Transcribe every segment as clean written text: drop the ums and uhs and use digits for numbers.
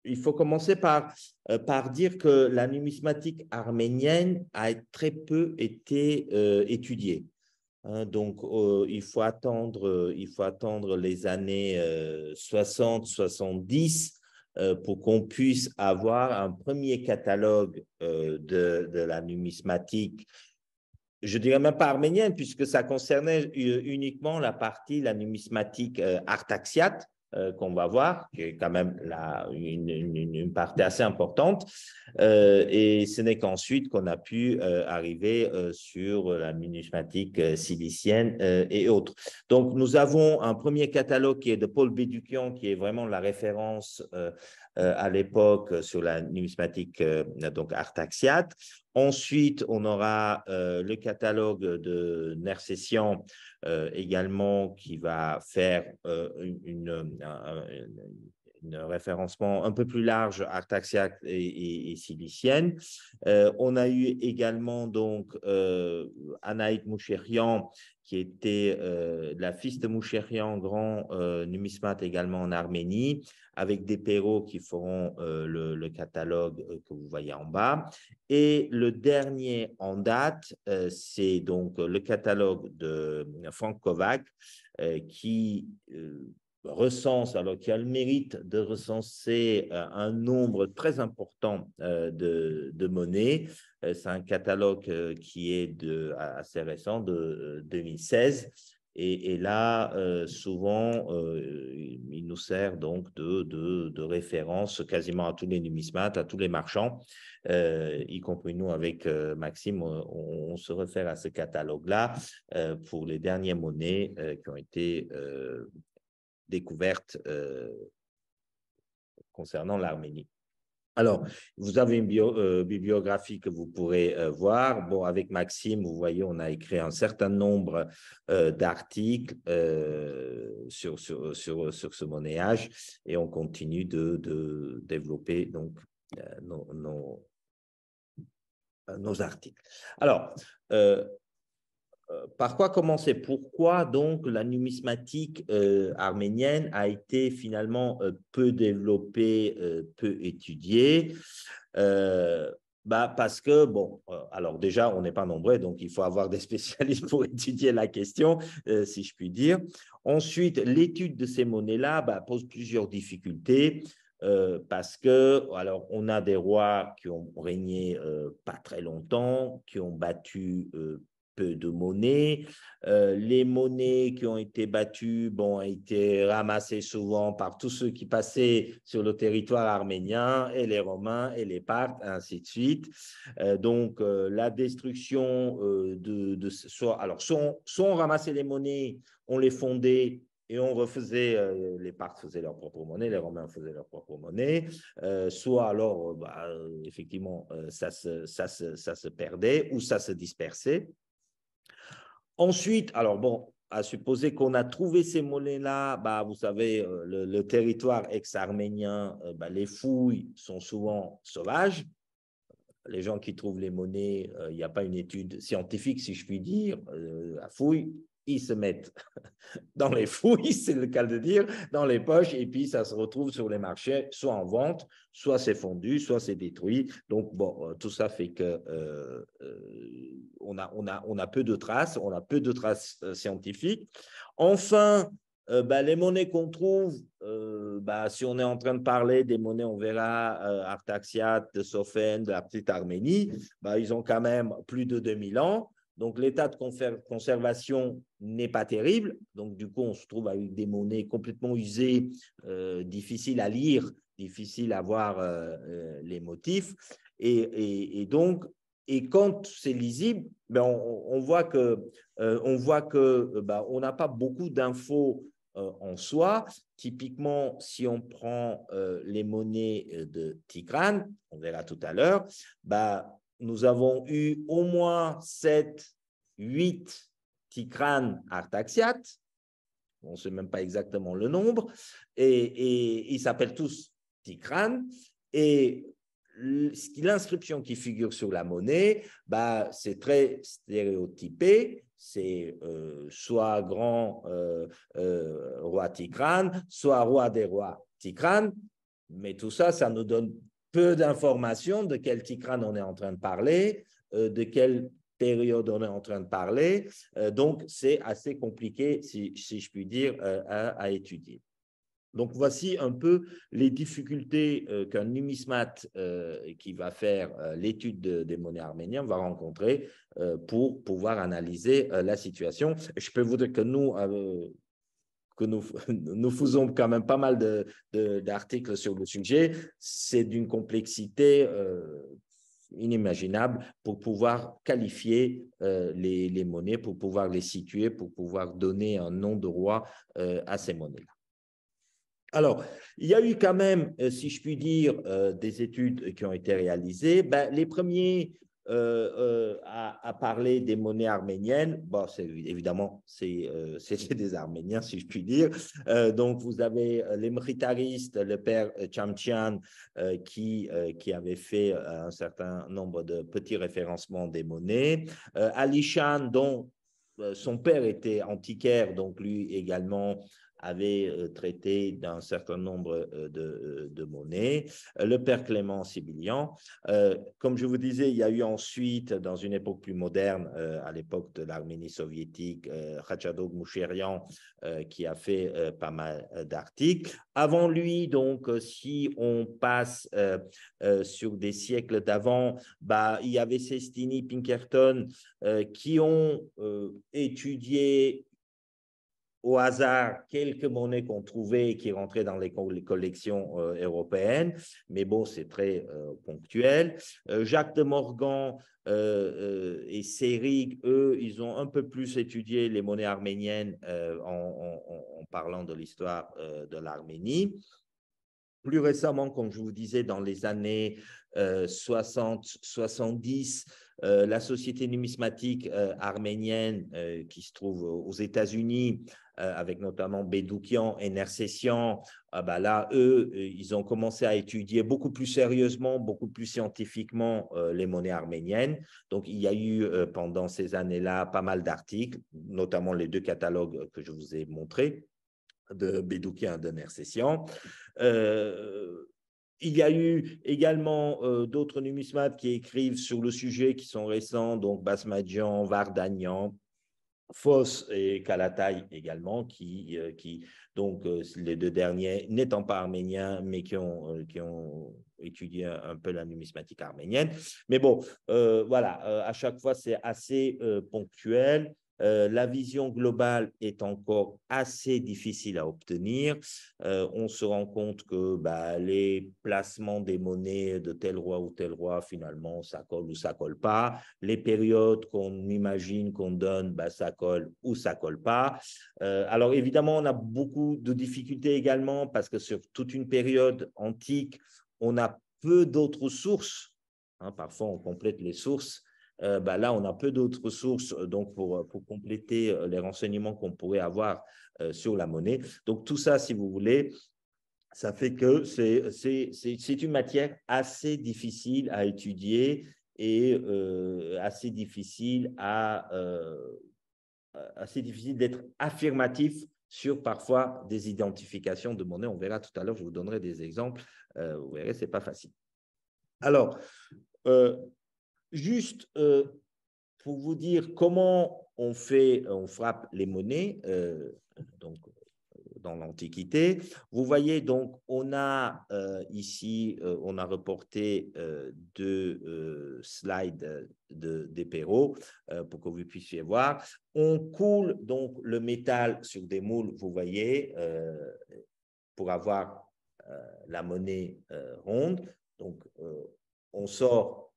il faut commencer par dire que la numismatique arménienne a très peu été étudiée. Hein. Donc, il faut attendre les années 60-70 pour qu'on puisse avoir un premier catalogue de la numismatique. Je dirais même pas arménienne, puisque ça concernait uniquement la numismatique artaxiate qu'on va voir, qui est quand même une partie assez importante. Et ce n'est qu'ensuite qu'on a pu arriver sur la numismatique cilicienne et autres. Donc, nous avons un premier catalogue qui est de Paul Béduquian, qui est vraiment la référence à l'époque sur la numismatique donc artaxiate. Ensuite, on aura le catalogue de Nersessian également qui va faire un référencement un peu plus large artaxiaque et cilicienne. On a eu également donc Anaït Moucherian qui était la fils de Moucherian, grand numismate également en Arménie, avec des Perrault qui feront le catalogue que vous voyez en bas. Et le dernier en date, c'est donc le catalogue de Frank Kovac qui recense, alors qui a le mérite de recenser un nombre très important de monnaies. C'est un catalogue qui est assez récent, de 2016. Et là, souvent, il nous sert donc de référence quasiment à tous les numismates, à tous les marchands, y compris nous avec Maxime, on se réfère à ce catalogue-là pour les dernières monnaies qui ont été découvertes concernant l'Arménie. Alors, vous avez une bibliographie que vous pourrez voir. Bon, avec Maxime, vous voyez, on a écrit un certain nombre d'articles sur ce monnayage et on continue de développer donc nos articles. Alors, par quoi commencer? Pourquoi donc la numismatique arménienne a été finalement peu développée, peu étudiée? Parce que, bon, alors déjà, on n'est pas nombreux, donc il faut avoir des spécialistes pour étudier la question, si je puis dire. Ensuite, l'étude de ces monnaies-là pose plusieurs difficultés. Parce que, alors, on a des rois qui ont régné pas très longtemps, qui ont battu peu de monnaies. Les monnaies qui ont été battues ont été ramassées souvent par tous ceux qui passaient sur le territoire arménien, et les Romains, et les Parthes, ainsi de suite. Donc, la destruction soit on ramassait les monnaies, on les fondait, et on refaisait, les Parthes faisaient leur propre monnaie, les Romains faisaient leur propre monnaie, soit alors, effectivement, ça se perdait ou ça se dispersait. Ensuite, alors bon, à supposer qu'on a trouvé ces monnaies-là, vous savez, le territoire ex-arménien, les fouilles sont souvent sauvages. Les gens qui trouvent les monnaies, il n'y a pas une étude scientifique, si je puis dire, à fouille. Ils se mettent dans les fouilles, c'est le cas de dire, dans les poches, et puis ça se retrouve sur les marchés, soit en vente, soit c'est fondu, soit c'est détruit. Donc, bon, tout ça fait que on a peu de traces, on a peu de traces scientifiques. Enfin, les monnaies qu'on trouve, si on est en train de parler des monnaies, on verra artaxiate, de Sophène, de la petite Arménie, ils ont quand même plus de 2000 ans. Donc, l'état de conservation n'est pas terrible. Donc, du coup, on se trouve avec des monnaies complètement usées, difficiles à lire, difficiles à voir les motifs. Et donc, quand c'est lisible, on voit que on n'a pas beaucoup d'infos en soi. Typiquement, si on prend les monnaies de Tigran, on verra tout à l'heure, nous avons eu au moins 7, 8 Tigran artaxiates. On ne sait même pas exactement le nombre. Et ils s'appellent tous Tigran. Et l'inscription qui figure sur la monnaie, c'est très stéréotypé. C'est soit grand roi Tigran, soit roi des rois Tigran. Mais tout ça, ça nous donne peu d'informations de quel Tikran on est en train de parler, de quelle période on est en train de parler. Donc, c'est assez compliqué, si je puis dire, à étudier. Donc, voici un peu les difficultés qu'un numismate qui va faire l'étude des monnaies arméniennes va rencontrer pour pouvoir analyser la situation. Je peux vous dire que nous faisons quand même pas mal d'articles sur le sujet. C'est d'une complexité inimaginable pour pouvoir qualifier les monnaies, pour pouvoir les situer, pour pouvoir donner un nom de roi à ces monnaies-là. Alors, il y a eu quand même, si je puis dire, des études qui ont été réalisées. Ben, les premiers à parler des monnaies arméniennes, bon, évidemment, c'était des Arméniens, si je puis dire. Donc, vous avez les mritaristes, le père Chamchian, qui avait fait un certain nombre de petits référencements des monnaies. Ali Shan, dont son père était antiquaire, donc lui également avait traité d'un certain nombre de monnaies. Le père Clément Sibilian. Comme je vous disais, il y a eu ensuite, dans une époque plus moderne, à l'époque de l'Arménie soviétique, Khachadog Moucherian, qui a fait pas mal d'articles. Avant lui, donc, si on passe sur des siècles d'avant, bah, il y avait Sestini, Pinkerton, qui ont étudié au hasard quelques monnaies qu'on trouvait et qui rentraient dans les collections européennes, mais bon, c'est très ponctuel. Jacques de Morgan et Seyrig, eux, ils ont un peu plus étudié les monnaies arméniennes en parlant de l'histoire de l'Arménie. Plus récemment, comme je vous disais, dans les années 60-70, la Société numismatique arménienne qui se trouve aux États-Unis, avec notamment Bedoukian et Nersessian, bah là, eux, ils ont commencé à étudier beaucoup plus sérieusement, beaucoup plus scientifiquement les monnaies arméniennes. Donc, il y a eu pendant ces années-là pas mal d'articles, notamment les deux catalogues que je vous ai montrés de Bedoukian et de Nersessian. Il y a eu également d'autres numismates qui écrivent sur le sujet, qui sont récents, donc Basmadjian, Vardanian, Foss et Kalatay également, donc les deux derniers n'étant pas arméniens, mais qui ont étudié un peu la numismatique arménienne. Mais bon, voilà, à chaque fois, c'est assez ponctuel. La vision globale est encore assez difficile à obtenir. On se rend compte que bah, les placements des monnaies de tel roi ou tel roi, finalement, ça colle ou ça colle pas. Les périodes qu'on imagine qu'on donne, bah, ça colle ou ça colle pas. Alors évidemment, on a beaucoup de difficultés également parce que sur toute une période antique, on a peu d'autres sources. Hein, parfois, on complète les sources. Bah là, on a peu d'autres sources donc pour compléter les renseignements qu'on pourrait avoir sur la monnaie. Donc, tout ça, si vous voulez, ça fait que c'est une matière assez difficile à étudier et assez difficile d'être affirmatif sur parfois des identifications de monnaie. On verra tout à l'heure, je vous donnerai des exemples. Vous verrez, ce n'est pas facile. Alors, juste pour vous dire comment on frappe les monnaies, donc dans l'Antiquité. Vous voyez, donc, on a ici, on a reporté deux slides des Perrault pour que vous puissiez voir. On coule donc le métal sur des moules, vous voyez, pour avoir la monnaie ronde. Donc, on sort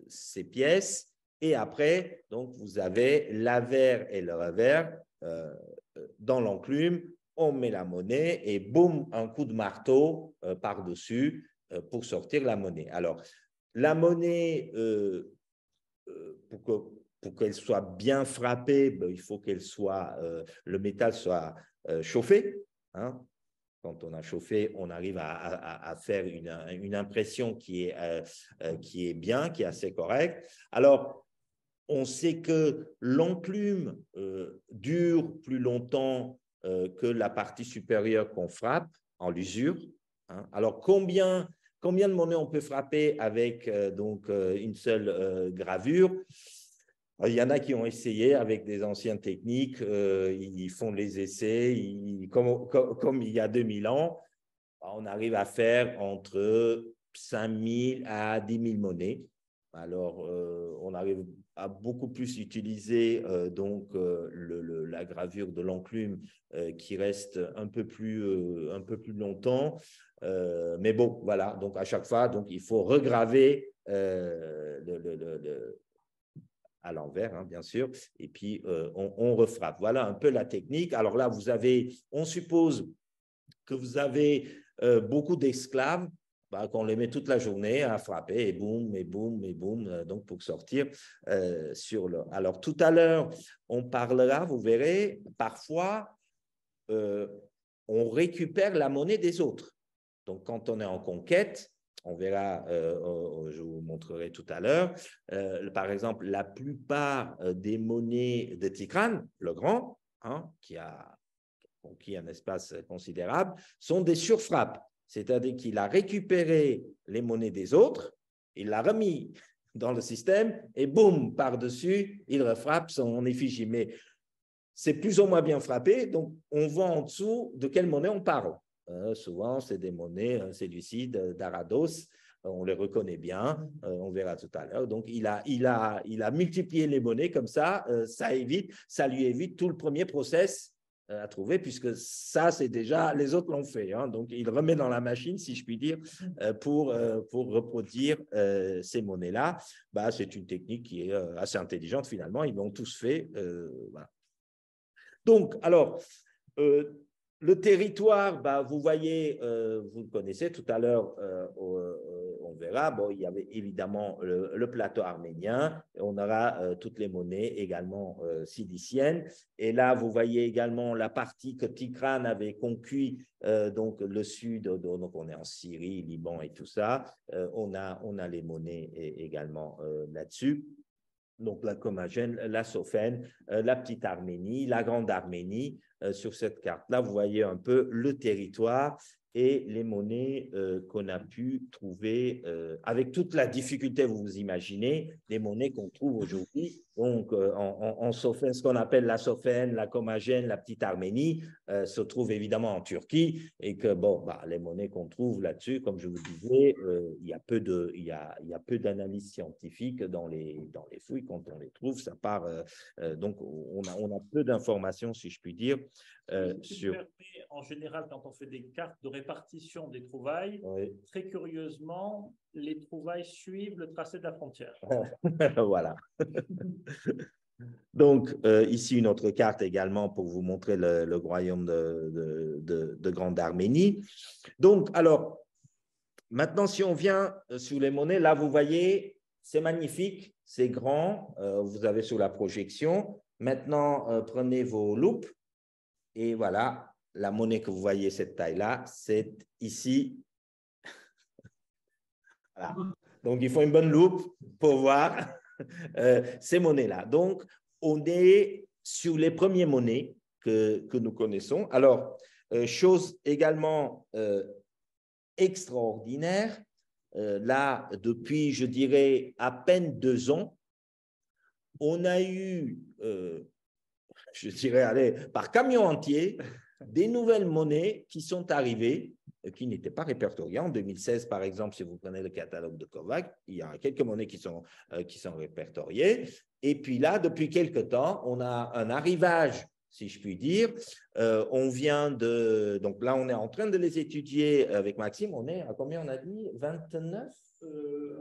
ces pièces et après, donc, vous avez l'avers et le revers dans l'enclume. On met la monnaie et boum, un coup de marteau par-dessus pour sortir la monnaie. Alors, la monnaie, pour qu'elle soit bien frappée, ben, il faut le métal soit chauffé. Hein. Quand on a chauffé, on arrive à faire une impression qui est bien, qui est assez correcte. Alors, on sait que l'enclume dure plus longtemps que la partie supérieure qu'on frappe en l'usure. hein. Alors, combien de monnaies on peut frapper avec une seule gravure? Il y en a qui ont essayé avec des anciennes techniques, ils font les essais, comme il y a 2000 ans, on arrive à faire entre 5000 à 10 000 monnaies. Alors, on arrive à beaucoup plus utiliser la gravure de l'enclume qui reste un peu plus longtemps. Mais bon, voilà, donc à chaque fois, donc, il faut regraver à l'envers, hein, bien sûr, et puis on refrappe. Voilà un peu la technique. Alors là, on suppose que vous avez beaucoup d'esclaves, qu'on les met toute la journée à frapper, et boum, et boum, et boum, donc pour sortir sur le… Alors tout à l'heure, on parlera, vous verrez, parfois, on récupère la monnaie des autres. Donc quand on est en conquête, on verra, je vous montrerai tout à l'heure, par exemple, la plupart des monnaies de Tigrane, le Grand, hein, qui a conquis un espace considérable, sont des surfrappes. C'est-à-dire qu'il a récupéré les monnaies des autres, il l'a remis dans le système et boum, par-dessus, il refrappe son effigie. Mais c'est plus ou moins bien frappé, donc on voit en dessous de quelle monnaie on parle. Souvent, c'est des monnaies séleucides, d'Arados, on les reconnaît bien, on verra tout à l'heure. Donc, il a multiplié les monnaies comme ça, ça lui évite tout le premier process à trouver, puisque ça, c'est déjà, les autres l'ont fait. Hein, donc, il remet dans la machine, si je puis dire, pour reproduire ces monnaies-là. C'est une technique qui est assez intelligente, finalement. Ils l'ont tous fait. Voilà. Donc, alors, le territoire, vous voyez, vous le connaissez tout à l'heure, on verra, bon, il y avait évidemment le plateau arménien, on aura toutes les monnaies également ciliciennes, et là, vous voyez également la partie que Tigrane avait conquis, donc le sud, donc on est en Syrie, Liban et tout ça, on a les monnaies également là-dessus. Donc la Commagène, la Sophène, la petite Arménie, la grande Arménie. Sur cette carte-là, vous voyez un peu le territoire et les monnaies qu'on a pu trouver avec toute la difficulté, vous vous imaginez, les monnaies qu'on trouve aujourd'hui. Donc, en Sophène, ce qu'on appelle la Sophène, la Commagène, la petite Arménie, se trouve évidemment en Turquie et que, bon, les monnaies qu'on trouve là-dessus, comme je vous disais, il y a peu d'analyse scientifique dans les fouilles. Quand on les trouve, ça part… donc, on a peu d'informations, si je puis dire. Sur… En général, quand on fait des cartes de répartition des trouvailles, oui, très curieusement, les trouvailles suivent le tracé de la frontière. Voilà. Donc, ici, une autre carte également pour vous montrer le royaume de Grande Arménie. Donc, alors, maintenant, si on vient sur les monnaies, là, vous voyez, c'est magnifique, c'est grand, vous avez sur la projection. Maintenant, prenez vos loupes et voilà, la monnaie que vous voyez, cette taille-là, c'est ici. Voilà. Donc, il faut une bonne loupe pour voir ces monnaies-là. Donc, on est sur les premières monnaies que nous connaissons. Alors, chose également extraordinaire, là, depuis, je dirais, à peine 2 ans, on a eu, je dirais, allez, par camion entier, des nouvelles monnaies qui sont arrivées, qui n'étaient pas répertoriées. En 2016, par exemple, si vous prenez le catalogue de Kovac, il y a quelques monnaies qui sont répertoriées. Et puis là, depuis quelques temps, on a un arrivage, si je puis dire. On vient de… Donc là, on est en train de les étudier avec Maxime. On est à combien on a dit 29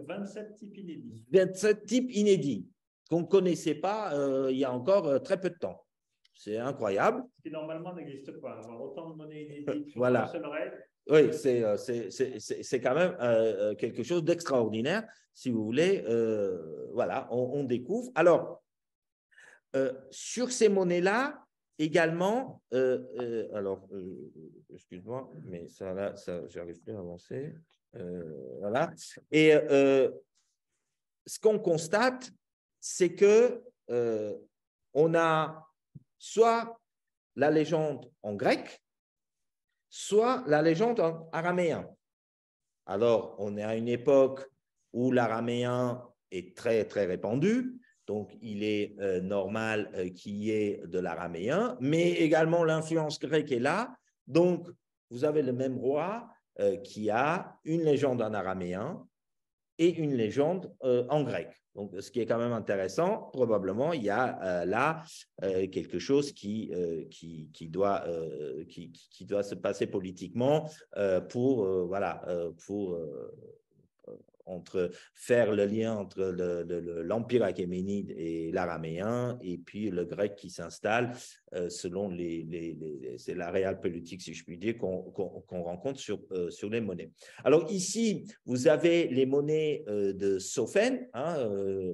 27 types inédits. 27 types inédits qu'on ne connaissait pas il y a encore très peu de temps. C'est incroyable. Ce qui normalement n'existe pas. Avoir autant de monnaies inédites sur voilà. une seule règle. Oui, c'est quand même quelque chose d'extraordinaire, si vous voulez. Voilà, on découvre. Alors, sur ces monnaies-là, également, alors, excuse-moi, mais ça, là, j'arrive plus à avancer. Voilà. Et ce qu'on constate, c'est que on a soit la légende en grec, soit la légende en araméen. alors on est à une époque où l'araméen est très, très répandu. Donc, il est normal qu'il y ait de l'araméen, mais également l'influence grecque est là. Donc, vous avez le même roi qui a une légende en araméen et une légende en grec. Donc, ce qui est quand même intéressant, probablement, il y a là quelque chose qui doit se passer politiquement pour entre faire le lien entre l'Empire achéménide et l'araméen, et puis le grec qui s'installe selon c'est la réelle politique, si je puis dire, qu'on rencontre sur les monnaies. Alors ici, vous avez les monnaies de Sophène.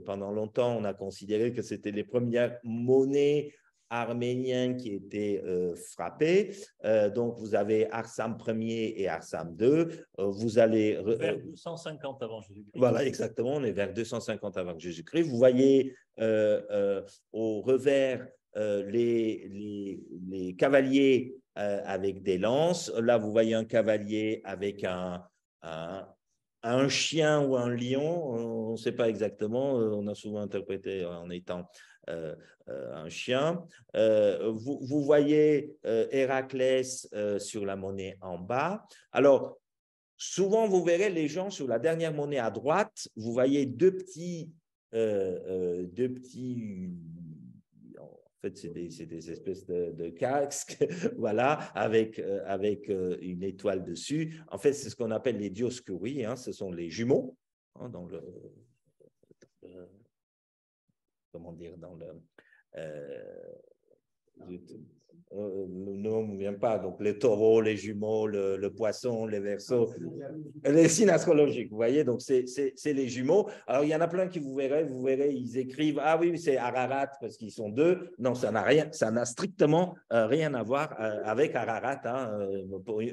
Pendant longtemps, on a considéré que c'était les premières monnaies arménien qui était frappé. Donc, vous avez Arsam Ier et Arsam II. Vous allez… vers 250 avant Jésus-Christ. Voilà, exactement. On est vers 250 avant Jésus-Christ. Vous voyez au revers les cavaliers avec des lances. Là, vous voyez un cavalier avec un chien ou un lion. On ne sait pas exactement. On a souvent interprété en étant un chien. Vous voyez Héraclès sur la monnaie en bas. Alors, souvent, vous verrez les gens sur la dernière monnaie à droite, vous voyez deux petits en fait, c'est des espèces de casques, voilà, avec une étoile dessus. En fait, c'est ce qu'on appelle les dioscuries, ce sont les jumeaux, dans le… comment dire, dans le… non, ne me vient pas. Donc, les taureaux, les jumeaux, le poisson, les verseaux, les signes astrologiques, vous voyez. Donc, c'est les jumeaux. Alors, il y en a plein qui vous verrez, ils écrivent, ah oui, c'est Ararat parce qu'ils sont deux. Non, ça n'a strictement rien à voir avec Ararat.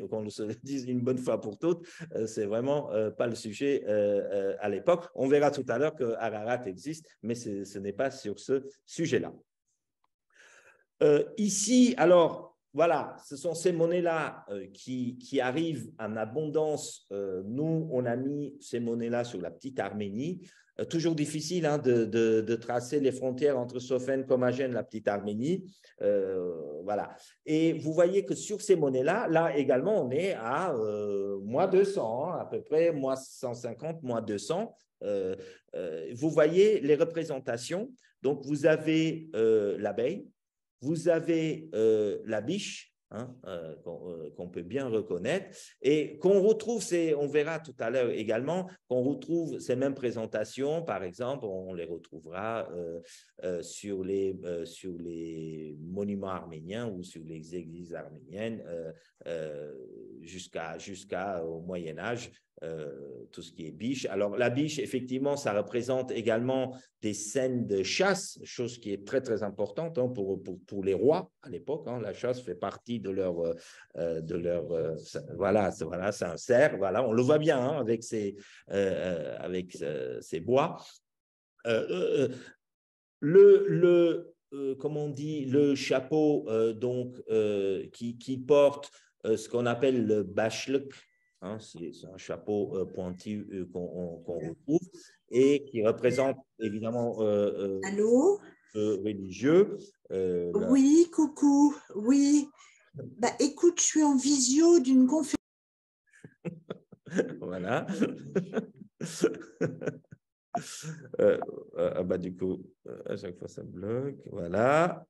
Qu'on se le dise une bonne fois pour toutes, c'est vraiment pas le sujet à l'époque. On verra tout à l'heure que Ararat existe, mais ce n'est pas sur ce sujet-là. Ici, alors, voilà, ce sont ces monnaies-là qui arrivent en abondance. Nous, on a mis ces monnaies-là sur la petite Arménie. Toujours difficile de tracer les frontières entre Sophène, Commagène, la petite Arménie. Voilà. Et vous voyez que sur ces monnaies-là, là également, on est à moins 200, à peu près, moins 150, moins 200. Vous voyez les représentations. Donc, vous avez l'abeille. Vous avez la biche, qu'on peut bien reconnaître, et qu'on retrouve, on verra tout à l'heure également, qu'on retrouve ces mêmes présentations, par exemple, on les retrouvera sur les monuments arméniens ou sur les églises arméniennes jusqu'au Moyen-Âge. Tout ce qui est biche. Alors, la biche, effectivement, ça représente également des scènes de chasse, chose qui est très, très importante pour les rois à l'époque. La chasse fait partie de leur voilà, c'est un cerf, voilà, on le voit bien avec ces bois. Comme on dit, le chapeau qui porte ce qu'on appelle le bachluk. C'est un chapeau pointu qu'on retrouve et qui représente évidemment Allô religieux. Oui, coucou. Oui. Bah, écoute, je suis en visio d'une conférence. Voilà. Du coup, à chaque fois, ça bloque. Voilà.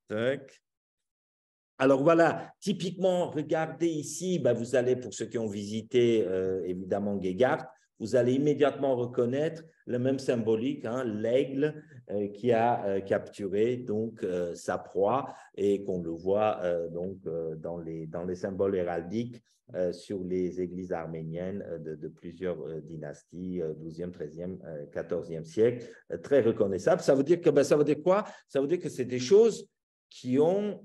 Tac. Alors voilà, typiquement, regardez ici, vous allez, pour ceux qui ont visité évidemment Gegart, vous allez immédiatement reconnaître le même symbolique, l'aigle qui a capturé donc sa proie et qu'on le voit dans les symboles héraldiques sur les églises arméniennes de plusieurs dynasties, 12e, 13e, 14e siècle, très reconnaissable. Ça veut dire que ça veut dire quoi? Ça veut dire que c'est des choses qui ont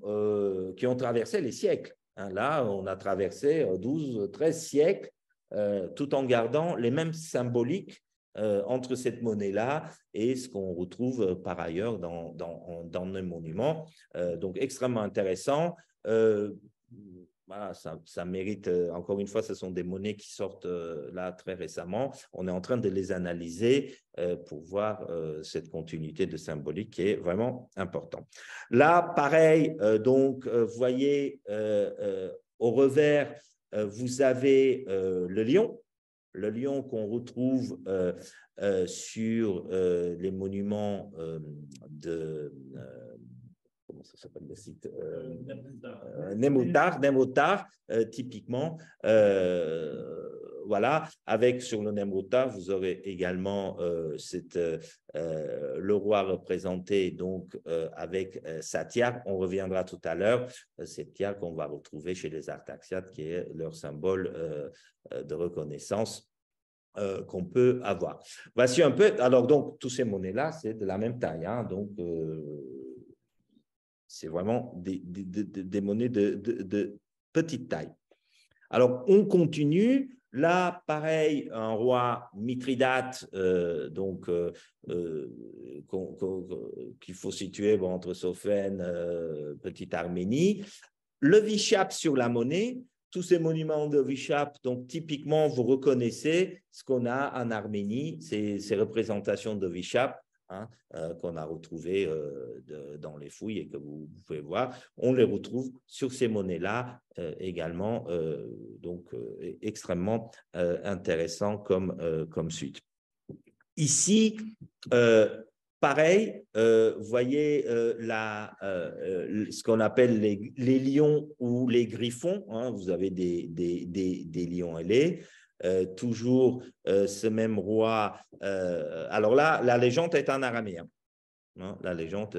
traversé les siècles. Là, on a traversé 12, 13 siècles tout en gardant les mêmes symboliques entre cette monnaie-là et ce qu'on retrouve par ailleurs dans nos monuments. Donc, extrêmement intéressant. voilà, ça mérite, encore une fois, ce sont des monnaies qui sortent là très récemment. On est en train de les analyser pour voir cette continuité de symbolique qui est vraiment importante. Là, pareil, donc, vous voyez, au revers, vous avez le lion qu'on retrouve sur les monuments de… comment ça s'appelle le site Nemruttar, typiquement. Voilà, avec sur le Nemruttar, vous aurez également le roi représenté donc avec Satyar. On reviendra tout à l'heure. Satyar qu'on va retrouver chez les Artaxiades, qui est leur symbole de reconnaissance qu'on peut avoir. Voici un peu, alors donc tous ces monnaies-là, c'est de la même taille, hein, donc c'est vraiment des monnaies de petite taille. Alors, on continue. Là, pareil, un roi Mithridate, qu'il faut situer entre Sophène, Petite Arménie. Le Vishap sur la monnaie, tous ces monuments de Vishap, donc typiquement, vous reconnaissez ce qu'on a en Arménie, ces représentations de Vishap. Hein, qu'on a retrouvé dans les fouilles et que vous pouvez voir, on les retrouve sur ces monnaies-là également, donc extrêmement intéressant comme suite. Ici, pareil, vous voyez ce qu'on appelle les lions ou les griffons, hein, vous avez des lions ailés. Toujours ce même roi. Alors là, la légende est en araméen. Hein, la légende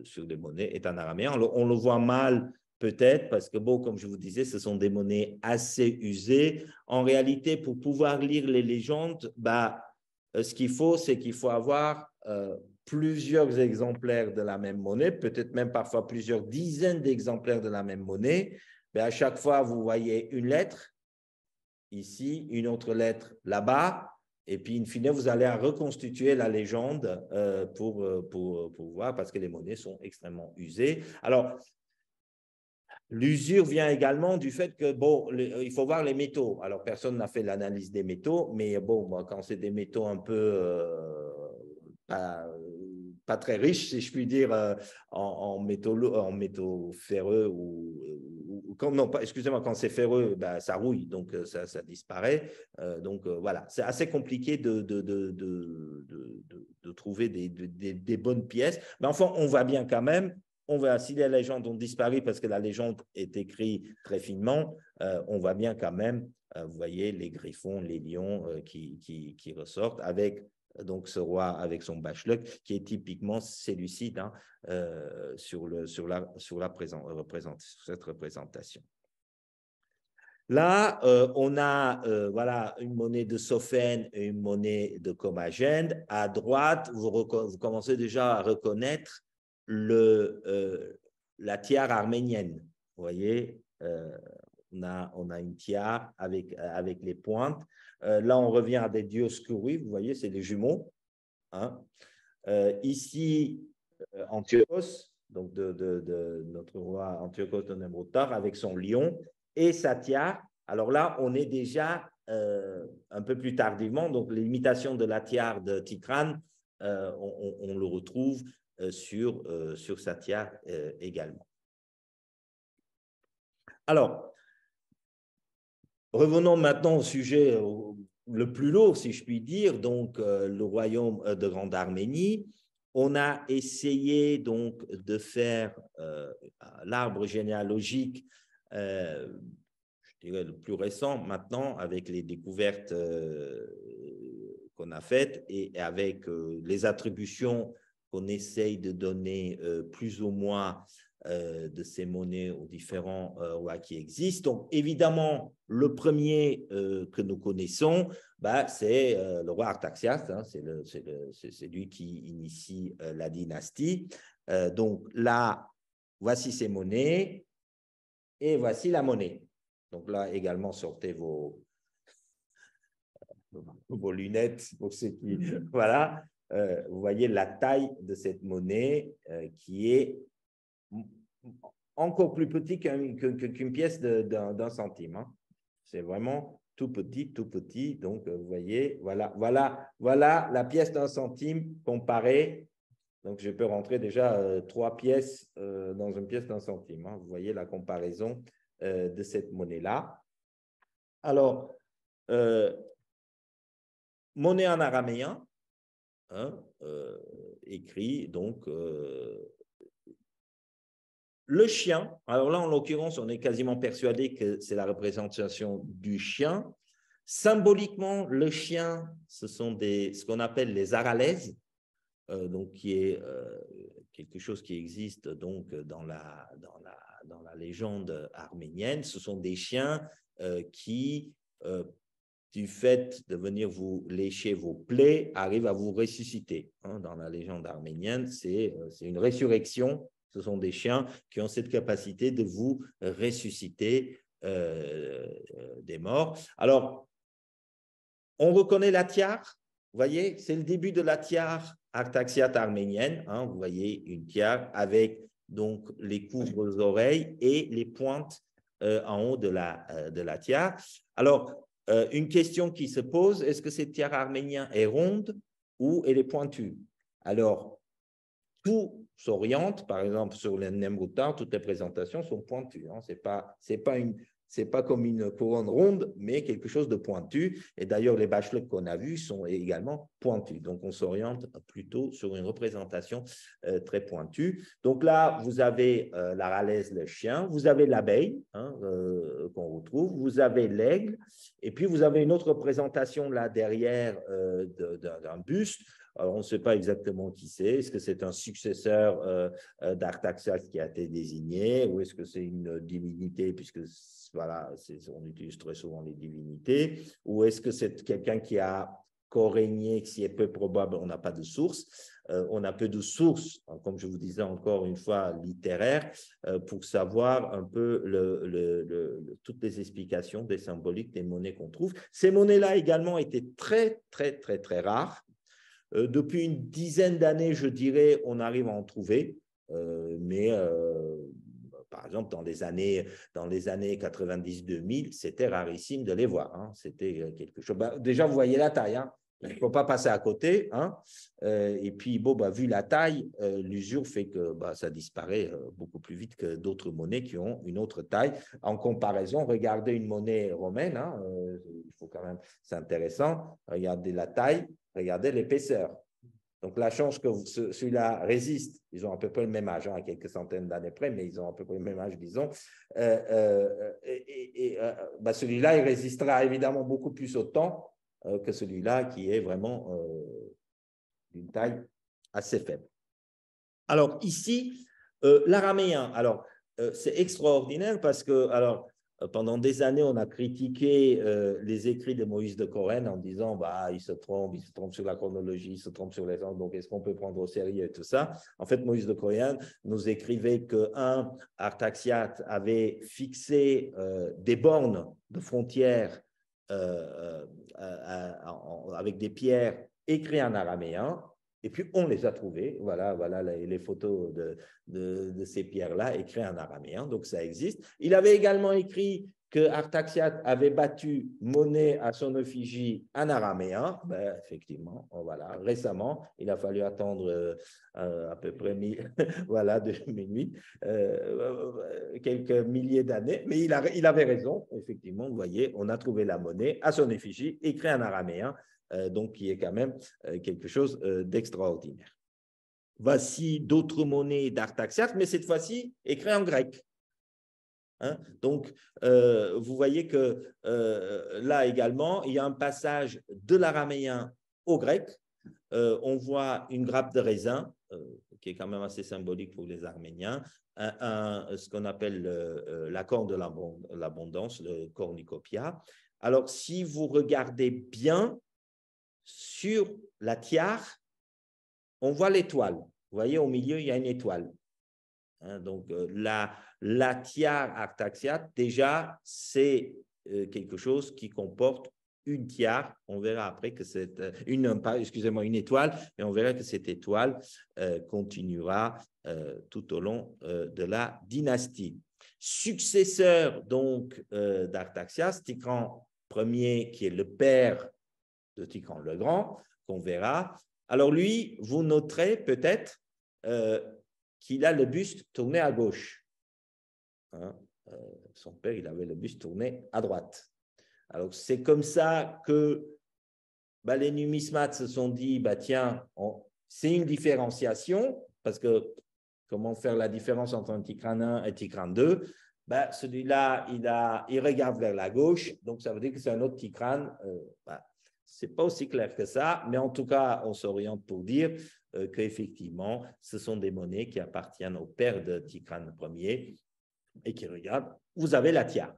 sur les monnaies est en araméen. On le voit mal peut-être parce que, bon, comme je vous disais, ce sont des monnaies assez usées. En réalité, pour pouvoir lire les légendes, ce qu'il faut, c'est qu'il faut avoir plusieurs exemplaires de la même monnaie, peut-être même parfois plusieurs dizaines d'exemplaires de la même monnaie. À chaque fois, vous voyez une lettre. Ici, une autre lettre là-bas, et puis, in fine, vous allez reconstituer la légende pour voir, parce que les monnaies sont extrêmement usées. Alors, l'usure vient également du fait que, bon, il faut voir les métaux. Alors, personne n'a fait l'analyse des métaux, mais bon, quand c'est des métaux un peu pas très riches, si je puis dire, en métaux ferreux excusez-moi, quand c'est ferreux, ça rouille, donc ça disparaît. Donc voilà, c'est assez compliqué de trouver des bonnes pièces. Mais enfin, on voit bien quand même, si les légendes ont disparu parce que la légende est écrite très finement, on voit bien quand même, vous voyez, les griffons, les lions qui ressortent avec donc ce roi avec son bacheluk qui est typiquement séleucide hein, sur cette représentation. Là, on a voilà, une monnaie de Sophène et une monnaie de Commagène. À droite, vous commencez déjà à reconnaître la tiare arménienne. Vous voyez, on a une tiare avec les pointes. Là, on revient à des Dioscuri, vous voyez, c'est des jumeaux. Hein. Ici, Antiochos, donc de notre roi Antiochos de Nemruttar, avec son lion et sa tiare. Alors là, on est déjà un peu plus tardivement, donc l'imitation de la tiare de Titrane, on le retrouve sur sa tiare également. Alors, revenons maintenant au sujet le plus lourd, si je puis dire, donc le royaume de Grande Arménie. On a essayé donc de faire l'arbre généalogique, je dirais le plus récent maintenant, avec les découvertes qu'on a faites et avec les attributions qu'on essaye de donner plus ou moins de ces monnaies aux différents rois qui existent. Donc, évidemment, le premier que nous connaissons, c'est le roi Artaxias, hein, c'est lui qui initie la dynastie. Donc là, voici ces monnaies et voici la monnaie. Donc là, également, sortez vos lunettes pour ceux qui… Voilà, vous voyez la taille de cette monnaie qui est encore plus petit qu'une pièce d'un centime. Hein. C'est vraiment tout petit, tout petit. Donc, vous voyez, voilà la pièce d'un centime comparée. Donc, je peux rentrer déjà 3 pièces dans une pièce d'un centime. Hein. Vous voyez la comparaison de cette monnaie-là. Alors, monnaie en araméen, hein, écrit donc le chien. Alors là, en l'occurrence, on est quasiment persuadé que c'est la représentation du chien. Symboliquement, le chien, ce sont ce qu'on appelle les aralèses, donc qui est quelque chose qui existe donc dans la légende arménienne. Ce sont des chiens qui, du fait de venir vous lécher vos plaies, arrivent à vous ressusciter. Hein, dans la légende arménienne, c'est une résurrection. Ce sont des chiens qui ont cette capacité de vous ressusciter des morts. Alors, on reconnaît la tiare, vous voyez, c'est le début de la tiare artaxiate arménienne. Hein, vous voyez une tiare avec donc les couvre-oreilles et les pointes en haut de la tiare. Alors, une question qui se pose, est-ce que cette tiare arménienne est ronde ou elle est pointue? Alors, tout s'oriente, par exemple, sur les Nemrutar, toutes les présentations sont pointues. Hein. C'est pas comme une couronne ronde, mais quelque chose de pointu. Et d'ailleurs, les bachelets qu'on a vus sont également pointus. Donc, on s'oriente plutôt sur une représentation très pointue. Donc là, vous avez la ralaise, le chien, vous avez l'abeille, hein, qu'on retrouve, vous avez l'aigle, et puis vous avez une autre représentation là derrière d'un buste. Alors, on ne sait pas exactement qui c'est. Est-ce que c'est un successeur d'Artaxias qui a été désigné ou est-ce que c'est une divinité, puisque voilà, on utilise très souvent les divinités, ou est-ce que c'est quelqu'un qui a co-régné, qui est peu probable, on n'a pas de source. On a peu de sources, comme je vous disais encore une fois, littéraires, pour savoir un peu toutes les explications des symboliques des monnaies qu'on trouve. Ces monnaies-là également étaient très, très, très, très rares. Depuis une dizaine d'années, je dirais, on arrive à en trouver, mais par exemple, dans les années 90-2000, c'était rarissime de les voir. Hein. C'était quelque chose. Déjà, vous voyez la taille. Hein. Il ne faut pas passer à côté. Hein. Et puis, bon, vu la taille, l'usure fait que ça disparaît beaucoup plus vite que d'autres monnaies qui ont une autre taille. En comparaison, regardez une monnaie romaine. Hein, il faut quand même, c'est intéressant. Regardez la taille. Regardez l'épaisseur. Donc, la chance que celui-là résiste, ils ont à peu près le même âge, hein, à quelques centaines d'années près, mais ils ont à peu près le même âge, disons. Celui-là, il résistera évidemment beaucoup plus au temps que celui-là qui est vraiment d'une taille assez faible. Alors, ici, l'araméen, alors, c'est extraordinaire parce que, alors, pendant des années, on a critiqué les écrits de Moïse de Corène en disant il se trompe sur la chronologie, il se trompe sur les ans, donc est-ce qu'on peut prendre au sérieux et tout ça? En fait, Moïse de Corène nous écrivait qu'un Artaxiate avait fixé des bornes de frontières avec des pierres écrites en araméen. Et puis, on les a trouvées. Voilà les photos de ces pierres-là, écrites en araméen. Donc, ça existe. Il avait également écrit que Artaxiate avait battu monnaie à son effigie en araméen. Effectivement, voilà. Récemment, il a fallu attendre à peu près quelques milliers d'années. Mais il avait raison. Effectivement, vous voyez, on a trouvé la monnaie à son effigie, écrite en araméen. Donc qui est quand même quelque chose d'extraordinaire. Voici d'autres monnaies d'Artaxias, mais cette fois-ci écrites en grec. Hein? Donc, vous voyez que là également, il y a un passage de l'araméen au grec. On voit une grappe de raisin, qui est quand même assez symbolique pour les Arméniens, ce qu'on appelle l'accord de l'abondance, le cornucopia. Alors, si vous regardez bien, sur la tiare, on voit l'étoile. Vous voyez, au milieu, il y a une étoile. Hein, donc, la tiare artaxiate, déjà, c'est quelque chose qui comporte une tiare. On verra après que c'est une étoile, et on verra que cette étoile continuera tout au long de la dynastie. Successeur donc d'Artaxias, Tigrane Ier, qui est le père de Tigrane le Grand, qu'on verra. Alors lui, vous noterez peut-être qu'il a le buste tourné à gauche. Hein, son père, il avait le buste tourné à droite. Alors, c'est comme ça que les numismates se sont dit, tiens, c'est une différenciation, parce que comment faire la différence entre un Tigrane 1 et Tigrane 2 celui-là, il regarde vers la gauche, donc ça veut dire que c'est un autre Tigrane. Ce n'est pas aussi clair que ça, mais en tout cas, on s'oriente pour dire qu'effectivement, ce sont des monnaies qui appartiennent au père de Tigrane Ier et qui regardent. Vous avez la tiare,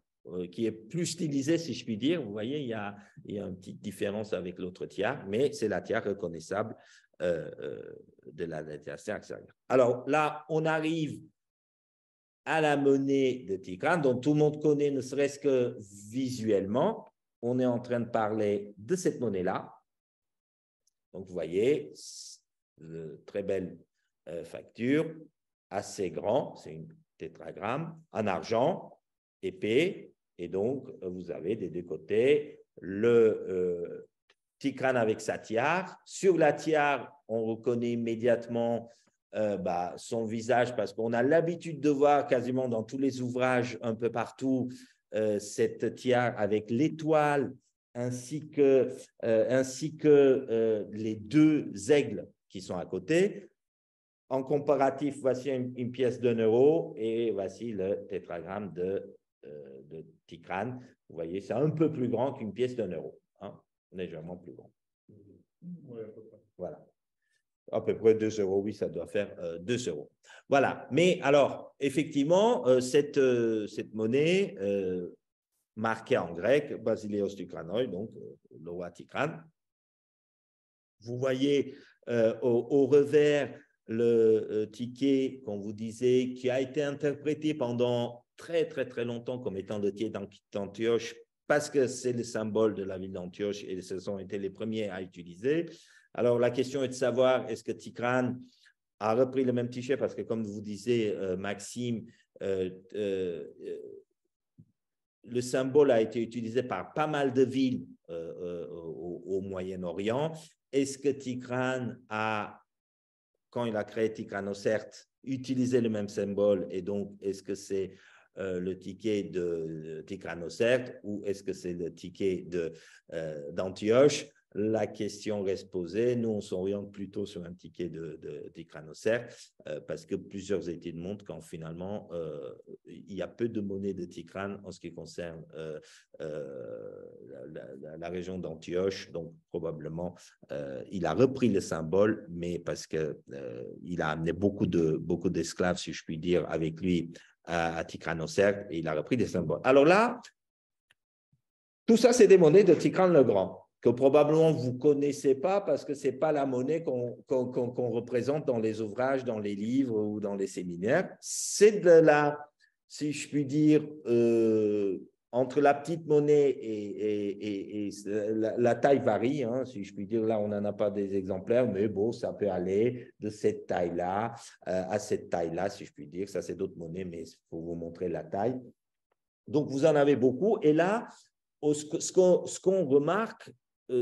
qui est plus stylisée, si je puis dire. Vous voyez, il y a une petite différence avec l'autre tiare, mais c'est la tiare reconnaissable de la dynastie Arsacide. Alors là, on arrive à la monnaie de Tigrane, dont tout le monde connaît, ne serait-ce que visuellement. On est en train de parler de cette monnaie-là. Donc, vous voyez, très belle facture, assez grand, c'est une tétragramme, en argent, épais, et donc, vous avez des deux côtés le Tigrane avec sa tiare. Sur la tiare, on reconnaît immédiatement son visage, parce qu'on a l'habitude de voir quasiment dans tous les ouvrages, un peu partout, cette tiare avec l'étoile ainsi que les deux aigles qui sont à côté. En comparatif, voici une pièce d'€1 et voici le tétragramme de Tigrane. Vous voyez, c'est un peu plus grand qu'une pièce d'€1, hein, légèrement plus grand. Oui, à peu près. Voilà. À peu près 2€, oui, ça doit faire 2€. Voilà. Mais alors, effectivement, cette monnaie marquée en grec, Basileos Tikranoi, donc le roi Tigrane. Vous voyez au revers le ticket qu'on vous disait, qui a été interprété pendant très, très, très longtemps comme étant le ticket d'Antioche, parce que c'est le symbole de la ville d'Antioche et ce sont été les premiers à utiliser. Alors, la question est de savoir, est-ce que Tigrane a repris le même ticket? Parce que, comme vous disiez, Maxime, le symbole a été utilisé par pas mal de villes au Moyen-Orient. Est-ce que Tigrane a, quand il a créé Tigranoserte, utilisé le même symbole? Et donc, est-ce que c'est le ticket de Tigranoserte ou est-ce que c'est le ticket d'Antioche? La question reste posée. Nous, on s'oriente plutôt sur un ticket de Tigranoserte parce que plusieurs études montrent qu'en finalement, il y a peu de monnaie de Tigrane en ce qui concerne la région d'Antioche. Donc, probablement, il a repris le symbole, mais parce qu'il a amené beaucoup d'esclaves, si je puis dire, avec lui à Tigranoserte et il a repris des symboles. Alors là, tout ça, c'est des monnaies de Tigrane le Grand, que probablement vous ne connaissez pas parce que ce n'est pas la monnaie qu'on représente dans les ouvrages, dans les livres ou dans les séminaires. C'est de la, si je puis dire, entre la petite monnaie et la taille varie, hein, si je puis dire. Là, on n'en a pas des exemplaires, mais bon, ça peut aller de cette taille-là à cette taille-là, si je puis dire. Ça, c'est d'autres monnaies, mais il faut vous montrer la taille. Donc, vous en avez beaucoup. Et là, ce qu'on remarque,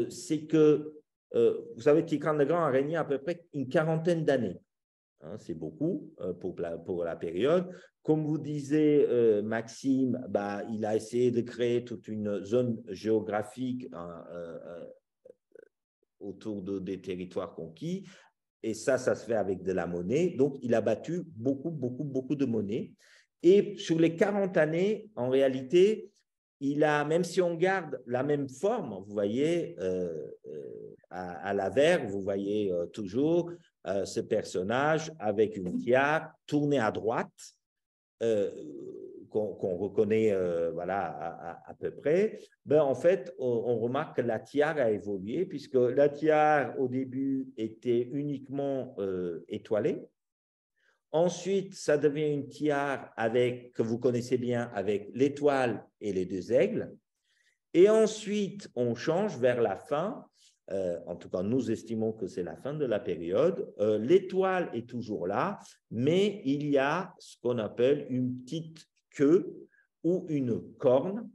c'est que, vous savez, Tigrane le Grand a régné à peu près une quarantaine d'années. Hein, c'est beaucoup pour la période. Comme vous disiez, Maxime, il a essayé de créer toute une zone géographique autour des territoires conquis. Et ça se fait avec de la monnaie. Donc, il a battu beaucoup de monnaie. Et sur les 40 années, en réalité, il a, même si on garde la même forme, vous voyez, à l'avers, vous voyez toujours ce personnage avec une tiare tournée à droite, qu'on reconnaît voilà, à peu près. En fait, on remarque que la tiare a évolué, puisque la tiare, au début, était uniquement étoilée. Ensuite, ça devient une tiare que vous connaissez bien, avec l'étoile et les deux aigles. Et ensuite, on change vers la fin. En tout cas, nous estimons que c'est la fin de la période. L'étoile est toujours là, mais il y a ce qu'on appelle une petite queue ou une corne.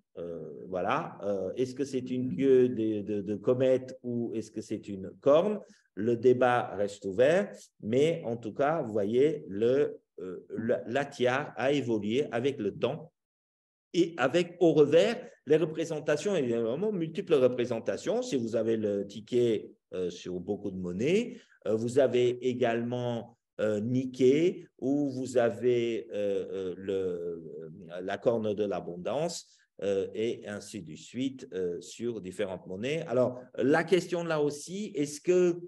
Voilà. Est-ce que c'est une queue de comète ou est-ce que c'est une corne? Le débat reste ouvert, mais en tout cas, vous voyez, la tiare a évolué avec le temps. Et avec au revers les représentations, évidemment, multiples représentations. Si vous avez le ticket sur beaucoup de monnaies, vous avez également Nikkei, où vous avez la corne de l'abondance, et ainsi de suite sur différentes monnaies. Alors, la question là aussi, est-ce que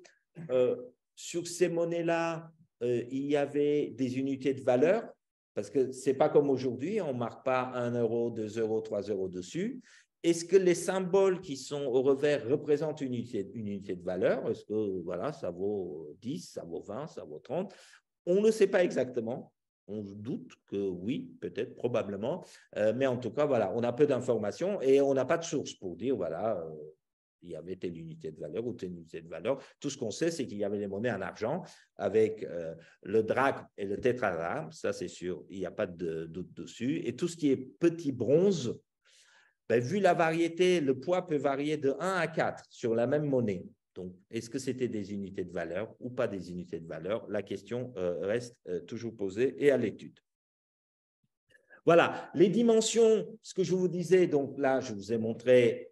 sur ces monnaies-là, il y avait des unités de valeur? Parce que ce n'est pas comme aujourd'hui, on ne marque pas 1 euro, 2 euros, 3 euros dessus. Est-ce que les symboles qui sont au revers représentent une unité de valeur? Est-ce que voilà, ça vaut 10, ça vaut 20, ça vaut 30? On ne sait pas exactement. On doute que oui, peut-être, probablement. Mais en tout cas, voilà, on a peu d'informations et on n'a pas de source pour dire, voilà, il y avait telle unité de valeur ou telle unité de valeur. Tout ce qu'on sait, c'est qu'il y avait des monnaies en argent avec le drachme et le tétradrachme, ça c'est sûr, il n'y a pas de doute dessus. Et tout ce qui est petit bronze, ben, vu la variété, le poids peut varier de 1 à 4 sur la même monnaie. Donc, est-ce que c'était des unités de valeur ou pas des unités de valeur? La question reste toujours posée et à l'étude. Voilà, les dimensions, ce que je vous disais, donc là, je vous ai montré.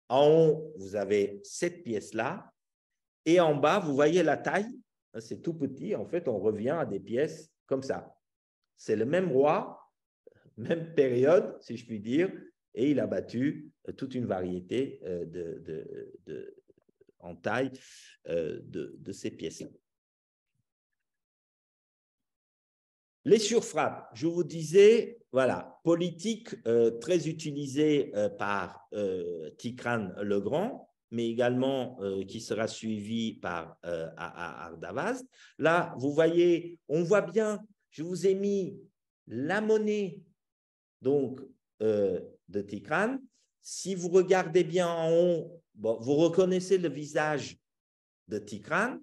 En haut, vous avez cette pièce-là. Et en bas, vous voyez la taille. C'est tout petit. En fait, on revient à des pièces comme ça. C'est le même roi, même période, si je puis dire. Et il a battu toute une variété en taille de ces pièces-là. Les surfrappes, je vous disais, voilà, politique très utilisée par Tigrane le Grand, mais également qui sera suivi par Ardavasde. Là, vous voyez, on voit bien, je vous ai mis la monnaie donc, de Tigrane. Si vous regardez bien en haut, bon, vous reconnaissez le visage de Tigrane.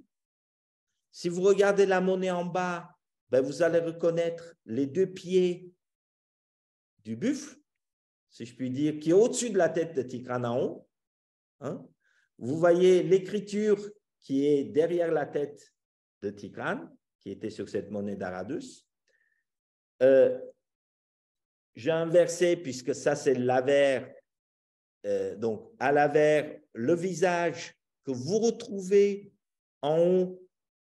Si vous regardez la monnaie en bas, ben, vous allez reconnaître les 2 pieds du buffle, si je puis dire, qui est au-dessus de la tête de Tigrane en haut. Hein? Vous voyez l'écriture qui est derrière la tête de Tigrane, qui était sur cette monnaie d'Aradus. J'ai inversé, puisque ça, c'est l'avers. Donc, à l'avers, le visage que vous retrouvez en haut,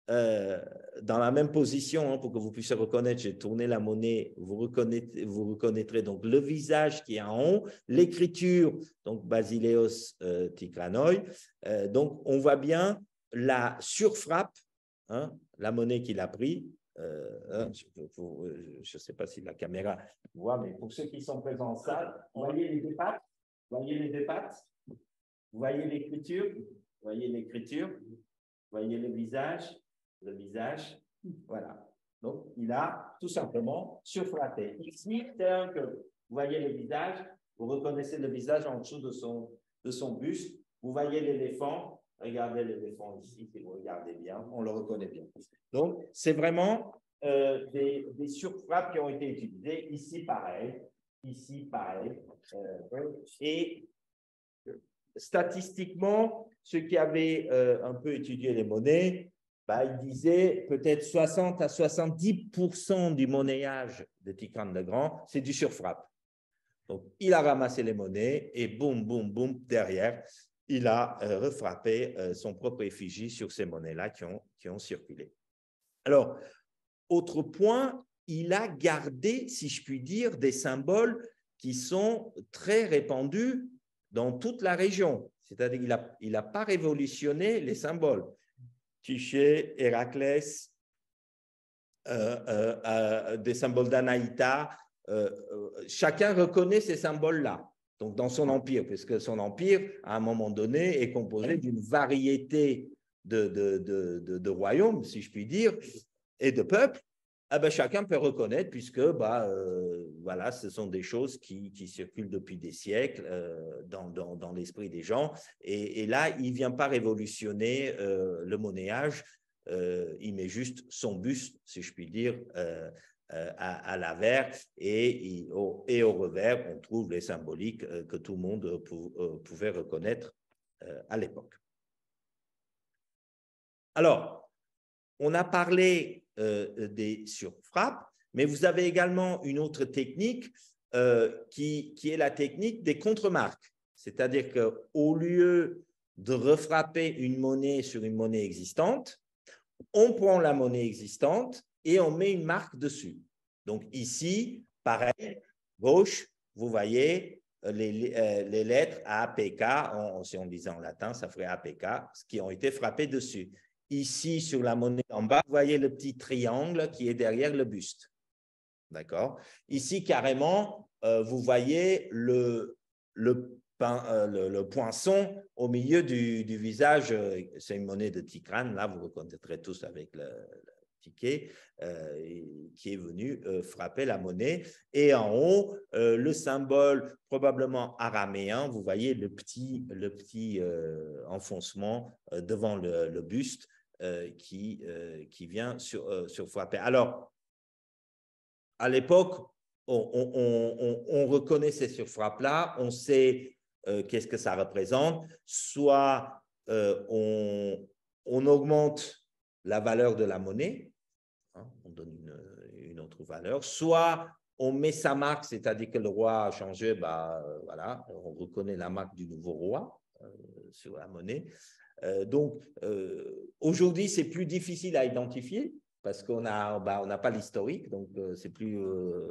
dans la même position, hein, pour que vous puissiez reconnaître, j'ai tourné la monnaie, vous reconnaîtrez donc le visage qui est en haut, l'écriture, donc Basileos Tigranoi. Donc, on voit bien la surfrappe, hein, la monnaie qu'il a pris. Je ne sais pas si la caméra voit, mais pour ceux qui sont présents en salle, vous voyez les 2 pattes, vous voyez les 2 pattes, vous voyez l'écriture, vous voyez l'écriture, vous voyez le visage, voilà. Donc, il a tout simplement surfrappé. Ici, c'est que vous voyez le visage, vous reconnaissez le visage en dessous de son buste, vous voyez l'éléphant, regardez l'éléphant ici, si vous regardez bien, on le reconnaît bien. Donc, c'est vraiment des surfrappes qui ont été utilisées. Ici, pareil. Et statistiquement, ceux qui avaient un peu étudié les monnaies, bah, ils disaient peut-être 60 à 70% du monnayage de Tigrane le Grand, c'est du surfrappe. Donc, il a ramassé les monnaies et boum, boum, boum, derrière, il a refrappé son propre effigie sur ces monnaies-là qui ont circulé. Alors, autre point, il a gardé, si je puis dire, des symboles qui sont très répandus dans toute la région. C'est-à-dire qu'il n'a pas révolutionné les symboles. Tyché, Héraclès, des symboles d'Anaïta, chacun reconnaît ces symboles-là. Donc, dans son empire, puisque son empire, à un moment donné, est composé d'une variété de royaumes, si je puis dire, et de peuples. Ah ben, chacun peut reconnaître puisque voilà, ce sont des choses qui circulent depuis des siècles dans l'esprit des gens. Et là, il ne vient pas révolutionner le monnayage. Il met juste son buste, si je puis dire, à l'avers et au revers, on trouve les symboliques que tout le monde pouvait reconnaître à l'époque. Alors, on a parlé des surfrappes, mais vous avez également une autre technique qui est la technique des contre-marques. C'est-à-dire qu'au lieu de refrapper une monnaie sur une monnaie existante, on prend la monnaie existante et on met une marque dessus. Donc ici, pareil, gauche, vous voyez les lettres APK, si on disait en latin, ça ferait APK, qui ont été frappées dessus. Ici, sur la monnaie en bas, vous voyez le petit triangle qui est derrière le buste. D'accord? Ici, carrément, vous voyez le poinçon au milieu du visage. C'est une monnaie de Tikrane. Là, vous reconnaîtrez tous avec le ticket qui est venu frapper la monnaie. Et en haut, le symbole probablement araméen. Vous voyez le petit enfoncement devant le buste qui vient sur frapper. Alors, à l'époque, on reconnaît ces surfrappes-là, on sait qu'est-ce que ça représente. Soit on augmente la valeur de la monnaie, hein, on donne une autre valeur, soit on met sa marque, c'est-à-dire que le roi a changé, voilà, on reconnaît la marque du nouveau roi sur la monnaie. Donc, aujourd'hui, c'est plus difficile à identifier parce qu'on n'a pas l'historique, donc c'est plus,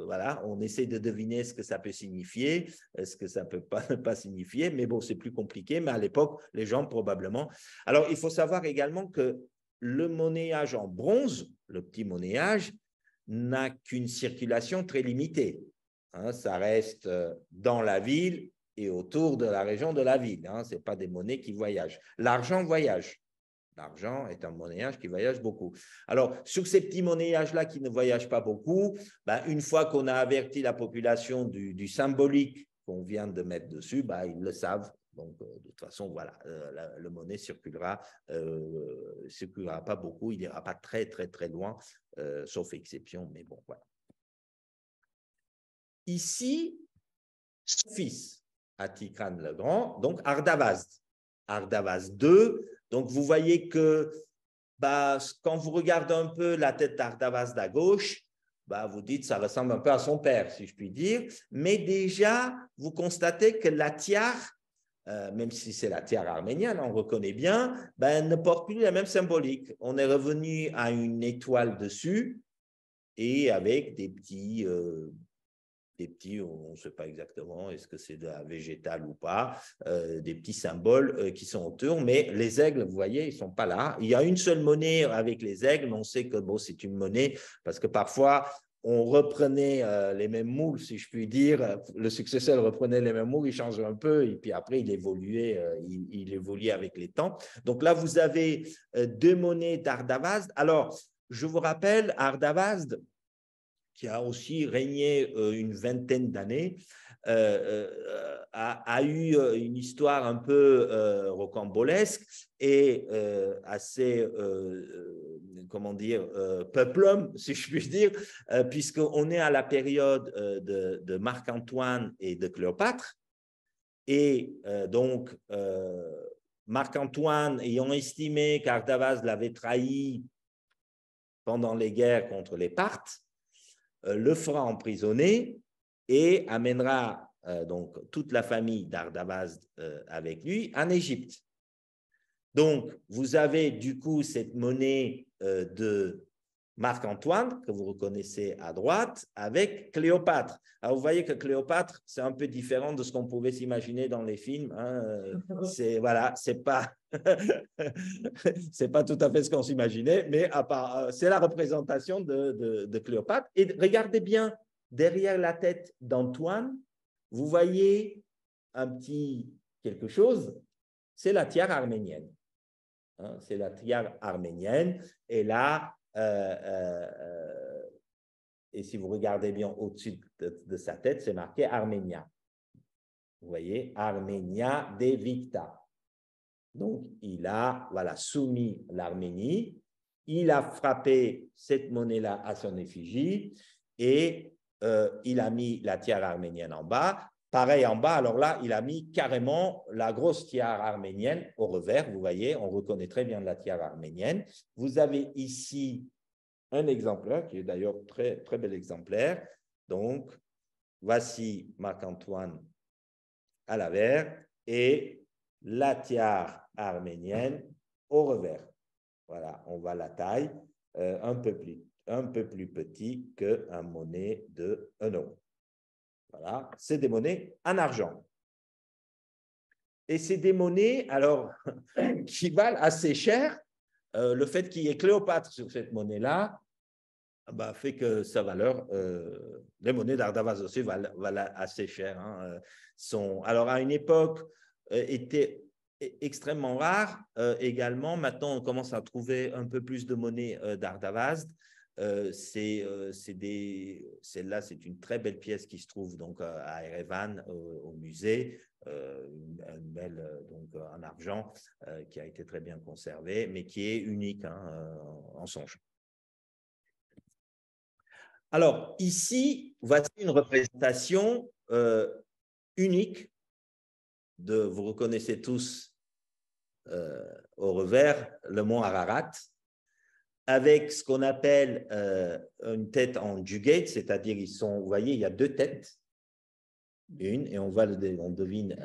voilà, on essaie de deviner ce que ça peut signifier, ce que ça ne peut pas signifier, mais bon, c'est plus compliqué, mais à l'époque, les gens probablement… Alors, il faut savoir également que le monnayage en bronze, le petit monnayage, n'a qu'une circulation très limitée. Hein, ça reste dans la ville et autour de la région de la ville. Hein, ce n'est pas des monnaies qui voyagent. L'argent voyage. L'argent est un monnayage qui voyage beaucoup. Alors, sur ces petits monnayages-là qui ne voyagent pas beaucoup, une fois qu'on a averti la population du symbolique qu'on vient de mettre dessus, ils le savent. Donc, de toute façon, voilà, le monnaie circulera pas beaucoup, il n'ira pas très, très, très loin, sauf exception, mais bon, voilà. Ici, son fils, à Tikrane le Grand, donc Ardavazd. Ardavazd II. Donc, vous voyez que quand vous regardez un peu la tête d'Ardavazd à gauche, vous dites ça ressemble un peu à son père, si je puis dire. Mais déjà, vous constatez que la tiare, même si c'est la tiare arménienne, on reconnaît bien, ne porte plus la même symbolique. On est revenu à une étoile dessus et avec des petits, on ne sait pas exactement, est-ce que c'est de la végétale ou pas, des petits symboles qui sont autour, mais les aigles, vous voyez, ils ne sont pas là. Il y a une seule monnaie avec les aigles, mais on sait que c'est une monnaie, parce que parfois, on reprenait les mêmes moules, si je puis dire, le successeur reprenait les mêmes moules, il changeait un peu, et puis après, il évoluait avec les temps. Donc là, vous avez deux monnaies d'Ardavazd. Alors, je vous rappelle, Ardavazd, qui a aussi régné une vingtaine d'années, a eu une histoire un peu rocambolesque et assez, comment dire, peuplum, si je puis dire, puisqu'on est à la période de Marc-Antoine et de Cléopâtre. Et donc, Marc-Antoine, ayant estimé qu'Ardavazd l'avait trahi pendant les guerres contre les Parthes, le fera emprisonner et amènera donc toute la famille d'Ardavazd avec lui en Égypte. Donc, vous avez du coup cette monnaie de Marc-Antoine, que vous reconnaissez à droite, avec Cléopâtre. Alors, vous voyez que Cléopâtre, c'est un peu différent de ce qu'on pouvait s'imaginer dans les films. Hein. C'est pas, c'est pas tout à fait ce qu'on s'imaginait, mais c'est la représentation de Cléopâtre. Et regardez bien, derrière la tête d'Antoine, vous voyez un petit quelque chose, c'est la tiare arménienne. Hein, c'est la tiare arménienne. Et là, et si vous regardez bien au-dessus de sa tête, c'est marqué Arménia. Vous voyez, Arménia Devicta. Donc, il a soumis l'Arménie, il a frappé cette monnaie-là à son effigie et il a mis la tiare arménienne en bas. Pareil en bas, alors là, il a mis carrément la grosse tiare arménienne au revers. Vous voyez, on reconnaît très bien la tiare arménienne. Vous avez ici un exemplaire, qui est d'ailleurs très, très bel exemplaire. Donc, voici Marc-Antoine à l'avers et la tiare arménienne au revers. Voilà, on voit la taille un peu plus petit qu'une monnaie de 1 euro. Voilà, c'est des monnaies en argent. Et c'est des monnaies, alors, qui valent assez cher. Le fait qu'il y ait Cléopâtre sur cette monnaie-là fait que sa valeur, les monnaies d'Ardavaz aussi valent assez cher. Hein, alors, à une époque, étaient extrêmement rares également. Maintenant, on commence à trouver un peu plus de monnaies d'Ardavaz. Celle-là, c'est une très belle pièce qui se trouve donc à Erevan, au musée, une belle donc en argent qui a été très bien conservée, mais qui est unique en son genre. Alors, ici, voici une représentation unique de, vous reconnaissez tous au revers, le mont Ararat, avec ce qu'on appelle une tête en jugate, c'est-à-dire, vous voyez, il y a 2 têtes, une, et on devine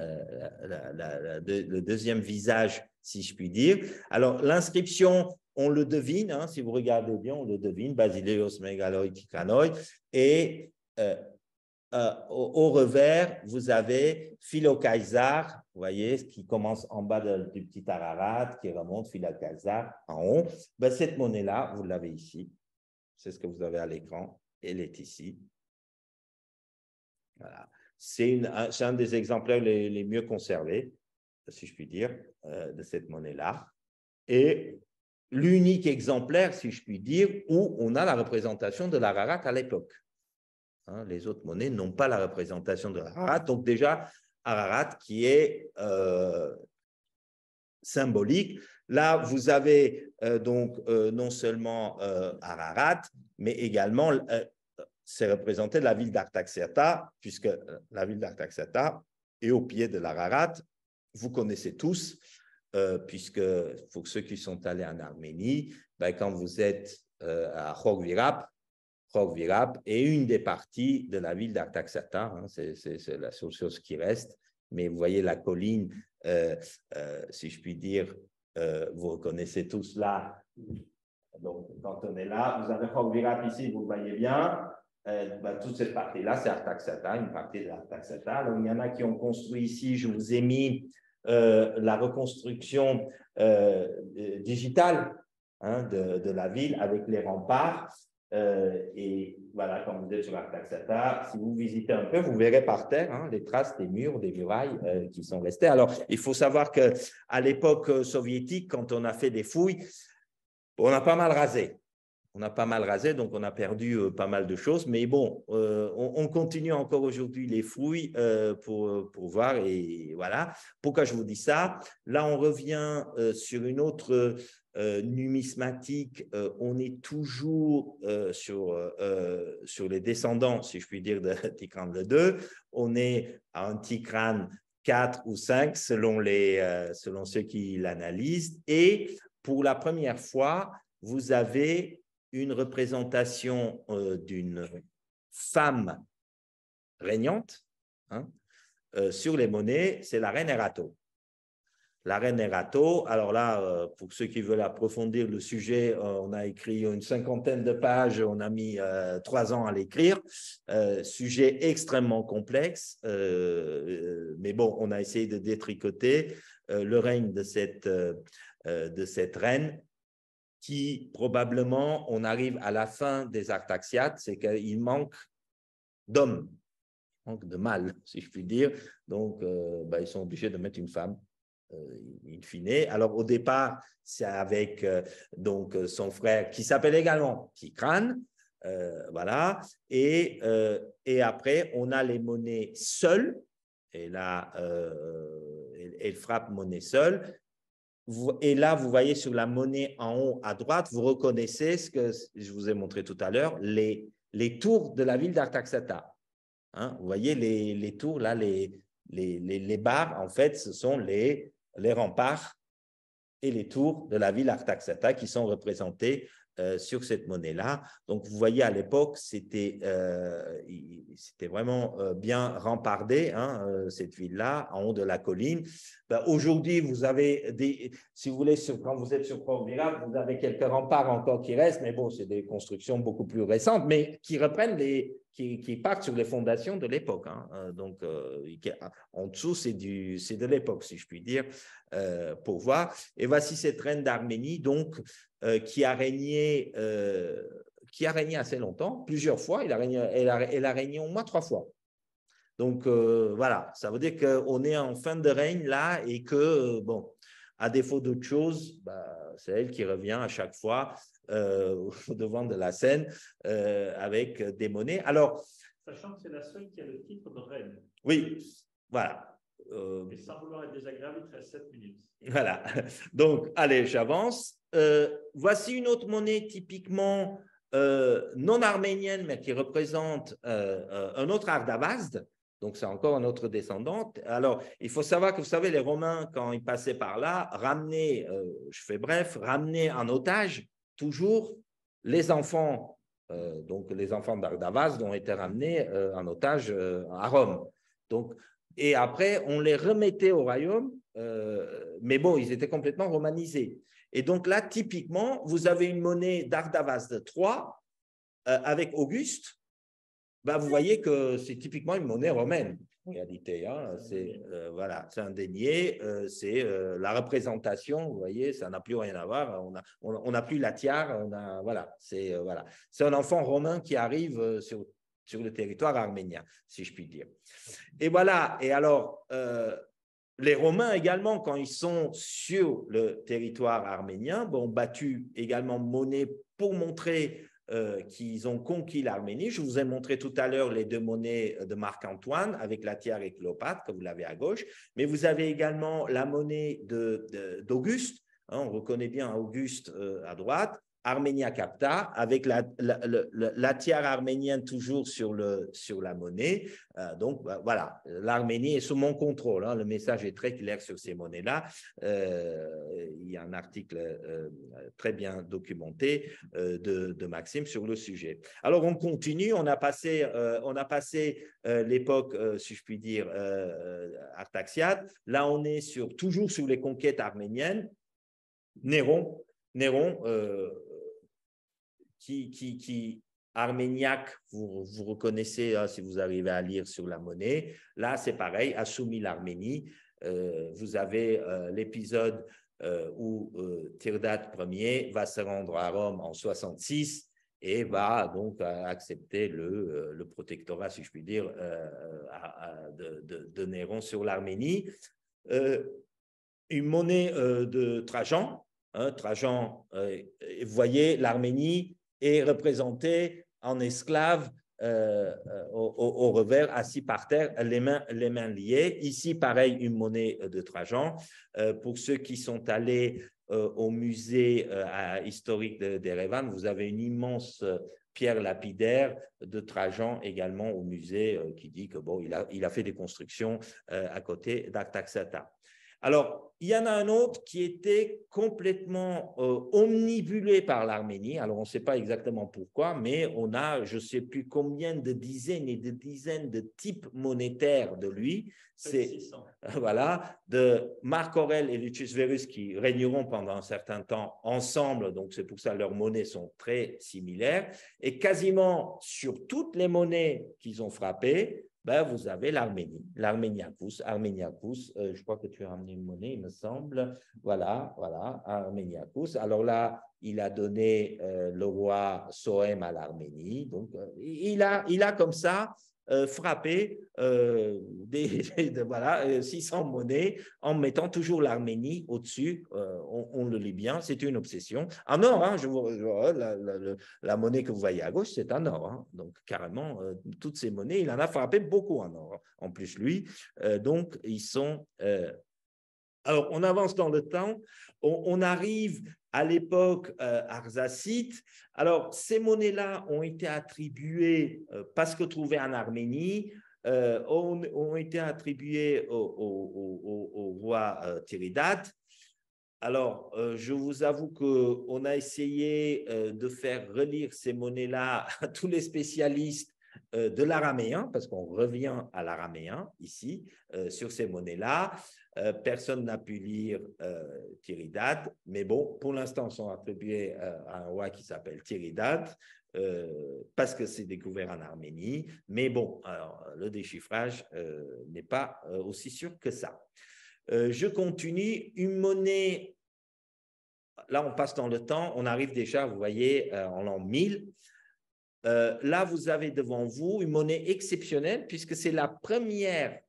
le deuxième visage, si je puis dire. Alors, l'inscription, on le devine, hein, si vous regardez bien, on le devine, Basileos Megaloi Tikanoi, et au revers, vous avez Philokaisar, vous voyez, qui commence en bas du petit Ararat, qui remonte Philokaisar en haut. Cette monnaie-là, vous l'avez ici. C'est ce que vous avez à l'écran. Elle est ici. Voilà. C'est un des exemplaires les mieux conservés, si je puis dire, de cette monnaie-là. Et l'unique exemplaire, si je puis dire, où on a la représentation de l'Ararat à l'époque. Hein, les autres monnaies n'ont pas la représentation de l'Ararat. Donc déjà, Ararat qui est symbolique. Là, vous avez non seulement Ararat, mais également, c'est représenté la ville d'Artaxerxès, puisque la ville d'Artaxerxès est au pied de l'Ararat. Vous connaissez tous, puisque pour ceux qui sont allés en Arménie, quand vous êtes à Khorvirap est une des parties de la ville d'Artaxerxès, hein, c'est la seule chose qui reste, mais vous voyez la colline, si je puis dire, vous reconnaissez tous là. Donc, quand on est là, vous avez Khorvirap ici, vous le voyez bien. Toute cette partie-là, c'est Artaxerxès, une partie de Artaxerxès. Donc, il y en a qui ont construit ici, je vous ai mis la reconstruction digitale de la ville avec les remparts. Et voilà, quand vous êtes sur Artaxerxès, si vous visitez un peu, vous verrez par terre les traces des murs, des murailles qui sont restées. Alors, il faut savoir qu'à l'époque soviétique, quand on a fait des fouilles, on a pas mal rasé. On a pas mal rasé, donc on a perdu pas mal de choses. Mais bon, on continue encore aujourd'hui les fouilles pour voir. Et voilà. Pourquoi je vous dis ça? Là, on revient sur une autre numismatique. On est toujours sur les descendants, si je puis dire, de Tigrane II. On est à un Tigrane 4 ou 5, selon ceux qui l'analysent. Et pour la première fois, vous avez une représentation d'une femme régnante sur les monnaies, c'est la reine Erato. La reine Erato, alors là, pour ceux qui veulent approfondir le sujet, on a écrit une 50aine de pages, on a mis 3 ans à l'écrire, sujet extrêmement complexe, mais bon, on a essayé de détricoter le règne de cette reine, qui probablement, on arrive à la fin des Artaxiades, c'est qu'il manque d'hommes, manque de mâles, si je puis dire. Donc, ils sont obligés de mettre une femme, in fine. Alors, au départ, c'est avec donc son frère, qui s'appelle également Tigrane, Voilà. Et après, on a les monnaies seules. Et là, elle frappe monnaie seule. Et là, vous voyez sur la monnaie en haut à droite, vous reconnaissez ce que je vous ai montré tout à l'heure, les tours de la ville d'Artaxata. Hein, vous voyez les tours, là, les barres, en fait, ce sont les remparts et les tours de la ville d'Artaxata qui sont représentés sur cette monnaie-là. Donc, vous voyez, à l'époque, c'était vraiment bien rempardé, hein, cette ville-là, en haut de la colline. Ben, aujourd'hui, vous avez si vous voulez, quand vous êtes sur Port-Miracle, vous avez quelques remparts encore qui restent, mais bon, c'est des constructions beaucoup plus récentes, mais qui reprennent qui partent sur les fondations de l'époque. Hein. Donc, en dessous, c'est de l'époque, si je puis dire, pour voir. Et voici cette reine d'Arménie, donc, qui a régné assez longtemps, plusieurs fois. Elle a régné au moins 3 fois. Donc, voilà, ça veut dire qu'on est en fin de règne là et que, bon, à défaut d'autre chose, c'est elle qui revient à chaque fois au devant de la scène avec des monnaies. Alors, sachant que c'est la seule qui a le titre de reine. Oui, voilà. Et sans vouloir être désagréable, il te reste 7 minutes. Voilà. Donc, allez, j'avance. Voici une autre monnaie typiquement non arménienne, mais qui représente un autre Ardavazd. Donc, c'est encore un autre descendant. Alors, il faut savoir que, vous savez, les Romains, quand ils passaient par là, ramenaient, je fais bref, ramenaient en otage toujours les enfants, donc les enfants d'Ardavazd ont été ramenés en otage à Rome. Donc, et après, on les remettait au royaume, mais bon, ils étaient complètement romanisés. Et donc là, typiquement, vous avez une monnaie d'Ardavazd III avec Auguste. Vous voyez que c'est typiquement une monnaie romaine, en réalité. Hein. Voilà, c'est un denier, c'est la représentation, vous voyez, ça n'a plus rien à voir. On n'a plus la tiare, voilà, c'est un enfant romain qui arrive sur le territoire arménien, si je puis dire. Et voilà, et alors, les Romains également, quand ils sont sur le territoire arménien, ont battu également monnaie pour montrer qu'ils ont conquis l'Arménie. Je vous ai montré tout à l'heure les 2 monnaies de Marc-Antoine avec la tiare et Cléopâtre, que vous l'avez à gauche, mais vous avez également la monnaie d'Auguste, hein, on reconnaît bien Auguste à droite, Armenia Capta, avec la tiare arménienne toujours sur la monnaie. Donc, voilà, l'Arménie est sous mon contrôle. Hein, le message est très clair sur ces monnaies-là. Il y a un article très bien documenté de Maxime sur le sujet. Alors, on continue. On a passé l'époque, si je puis dire, artaxiade. Là, on est toujours sur les conquêtes arméniennes. Néron, qui arméniaque, vous reconnaissez hein, si vous arrivez à lire sur la monnaie. Là, c'est pareil, a soumis l'Arménie. Vous avez l'épisode où Tirdate Ier va se rendre à Rome en 66 et va donc accepter le protectorat, si je puis dire, de Néron sur l'Arménie. Une monnaie de Trajan. Hein, Trajan, vous voyez, l'Arménie est représentée en esclave au revers, assis par terre, les mains liées. Ici, pareil, une monnaie de Trajan. Pour ceux qui sont allés au musée historique d'Erevan, vous avez une immense pierre lapidaire de Trajan également au musée qui dit que bon, il a fait des constructions à côté d'Artaxata. Alors, il y en a un autre qui était complètement omnibulé par l'Arménie. Alors, on ne sait pas exactement pourquoi, mais on a, je ne sais plus combien de dizaines et de dizaines de types monétaires de lui. C'est voilà, de Marc Aurèle et Lucius Verus qui régneront pendant un certain temps ensemble. Donc, c'est pour ça que leurs monnaies sont très similaires. Et quasiment sur toutes les monnaies qu'ils ont frappées, vous avez l'Arménie, l'Arméniakous, je crois que tu as ramené une monnaie, il me semble. Voilà, Arméniakous. Alors là, il a donné le roi Sohem à l'Arménie. Donc, il a comme ça frapper voilà, 600 monnaies en mettant toujours l'Arménie au-dessus. On le lit bien, c'est une obsession. En or, hein, la monnaie que vous voyez à gauche, c'est en or. Hein. Donc, carrément, toutes ces monnaies, il en a frappé beaucoup en or. En plus, lui. Donc, ils sont… alors, on avance dans le temps. On arrive à l'époque arsacide. Alors, ces monnaies-là ont été attribuées, parce que trouvées en Arménie, ont été attribuées au roi Tiridate. Alors, je vous avoue qu'on a essayé de faire relire ces monnaies-là à tous les spécialistes de l'araméen, parce qu'on revient à l'araméen ici, sur ces monnaies-là. Personne n'a pu lire Tiridate, mais bon, pour l'instant, ils sont attribués à un roi qui s'appelle Tiridate, parce que c'est découvert en Arménie. Mais bon, alors, le déchiffrage n'est pas aussi sûr que ça. Je continue. Une monnaie, là, on passe dans le temps, on arrive déjà, vous voyez, en l'an 1000. Là, vous avez devant vous une monnaie exceptionnelle, puisque c'est la première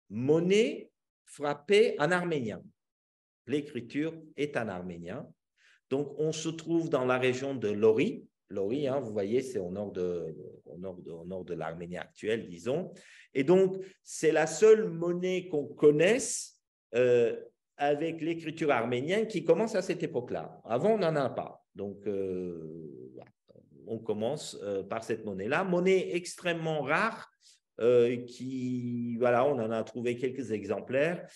monnaie frappée en arménien. L'écriture est en arménien. Donc, on se trouve dans la région de Lori. Lori, hein, vous voyez, c'est au nord de l'Arménie actuelle, disons. Et donc, c'est la seule monnaie qu'on connaisse avec l'écriture arménienne qui commence à cette époque-là. Avant, on n'en a pas. Donc, on commence par cette monnaie-là. Monnaie extrêmement rare, voilà, on en a trouvé quelques exemplaires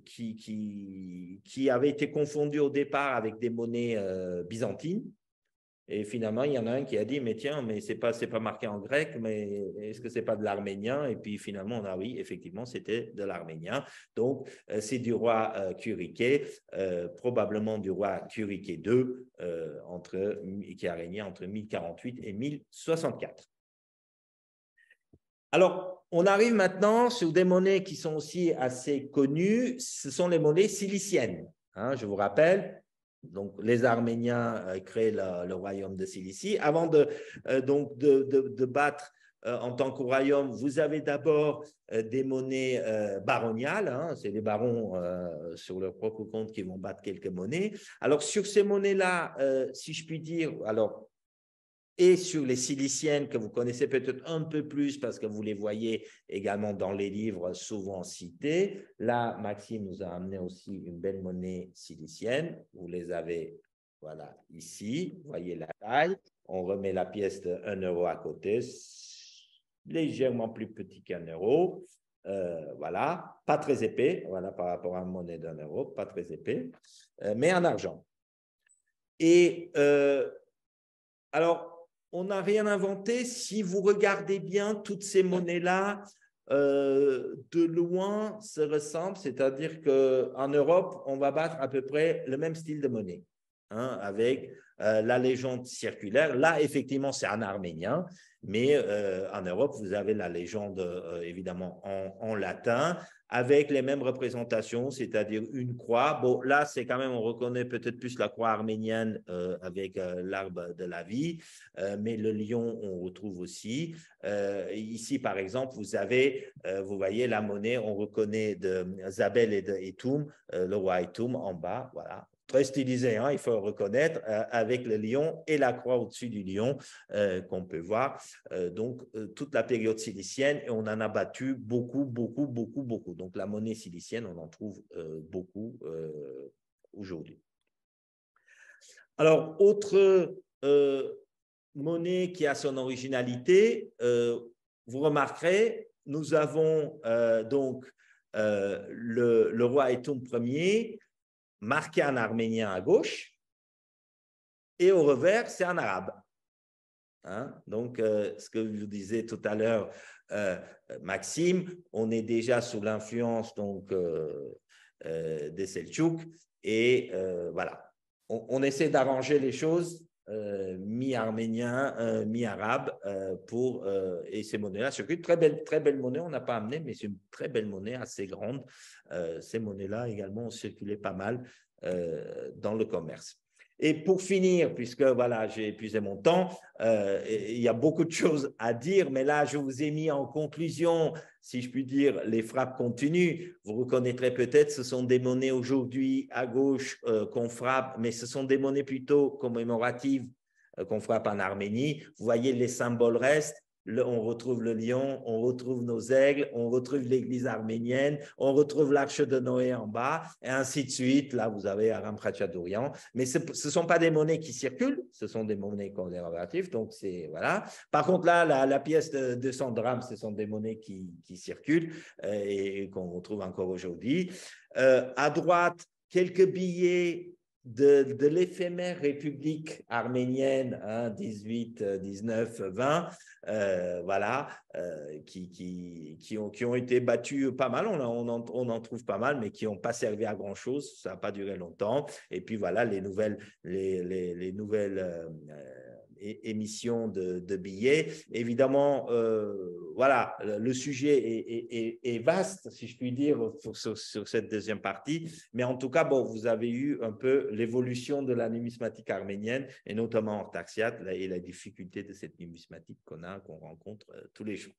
qui avaient été confondus au départ avec des monnaies byzantines. Et finalement, il y en a un qui a dit, mais tiens, mais c'est pas marqué en grec, mais est-ce que c'est pas de l'arménien? Et puis finalement, on a oui, effectivement, c'était de l'arménien. Donc, c'est du roi Curiquet, probablement du roi Curiquet II, qui a régné entre 1048 et 1064. Alors, on arrive maintenant sur des monnaies qui sont aussi assez connues. Ce sont les monnaies ciliciennes. Hein, je vous rappelle. Donc, les Arméniens créent le royaume de Cilicie. Avant de battre en tant que royaume, vous avez d'abord des monnaies baroniales. Hein, c'est les barons sur leur propre compte qui vont battre quelques monnaies. Alors, sur ces monnaies-là, si je puis dire, alors, et sur les ciliciennes que vous connaissez peut-être un peu plus parce que vous les voyez également dans les livres souvent cités. Là, Maxime nous a amené aussi une belle monnaie cilicienne. Vous les avez, voilà, ici. Vous voyez la taille. On remet la pièce de 1 euro à côté, légèrement plus petit qu'1 euro. Voilà, pas très épais, voilà, par rapport à une monnaie d'1 euro, pas très épais, mais en argent. Et alors, on n'a rien inventé. Si vous regardez bien, toutes ces monnaies-là, de loin, se ressemblent. C'est-à-dire qu'en Europe, on va battre à peu près le même style de monnaie, hein, avec la légende circulaire. Là, effectivement, c'est en arménien, mais en Europe, vous avez la légende, évidemment, en latin, avec les mêmes représentations, c'est-à-dire une croix. Bon, là, c'est quand même, on reconnaît peut-être plus la croix arménienne avec l'arbre de la vie, mais le lion, on retrouve aussi. Ici, par exemple, vous voyez la monnaie, on reconnaît de Zabel et de Etum, le roi Etum en bas, voilà. Très stylisé, hein, il faut reconnaître, avec le lion et la croix au-dessus du lion qu'on peut voir. Donc, toute la période cilicienne, et on en a battu beaucoup. Donc, la monnaie cilicienne, on en trouve beaucoup aujourd'hui. Alors, autre monnaie qui a son originalité, vous remarquerez, nous avons donc le roi Etum Ier, marqué en arménien à gauche, et au revers, c'est en arabe. Hein? Donc, ce que je vous disais tout à l'heure, Maxime, on est déjà sous l'influence des Seltchouks, et voilà. On essaie d'arranger les choses, mi-arménien, mi-arabe, et ces monnaies-là circulent. Très belle monnaie, on n'a pas amené, mais c'est une très belle monnaie, assez grande. Ces monnaies-là également ont circulé pas mal dans le commerce. Et pour finir, puisque voilà, j'ai épuisé mon temps, il y a beaucoup de choses à dire, mais là, je vous ai mis en conclusion, si je puis dire, les frappes continues. Vous reconnaîtrez peut-être, ce sont des monnaies aujourd'hui à gauche qu'on frappe, mais ce sont des monnaies plutôt commémoratives qu'on frappe en Arménie. Vous voyez, les symboles restent. On retrouve le lion, on retrouve nos aigles, on retrouve l'église arménienne, on retrouve l'arche de Noé en bas, et ainsi de suite. Là, vous avez Aram Khachaturian. Mais ce ne sont pas des monnaies qui circulent, ce sont des monnaies conservatives. Donc, c'est voilà. Par contre, là, la pièce de 200 drachmes, ce sont des monnaies qui circulent et qu'on retrouve encore aujourd'hui. À droite, quelques billets de l'éphémère République arménienne, hein, 18, 19, 20, voilà, qui ont été battus pas mal, on en trouve pas mal, mais qui n'ont pas servi à grand-chose, ça n'a pas duré longtemps. Et puis voilà, les nouvelles émissions de billets. Évidemment, voilà, le sujet est vaste, si je puis dire, sur cette deuxième partie. Mais en tout cas, bon, vous avez eu un peu l'évolution de la numismatique arménienne, et notamment Artaxiate, et la difficulté de cette numismatique qu'on rencontre tous les jours.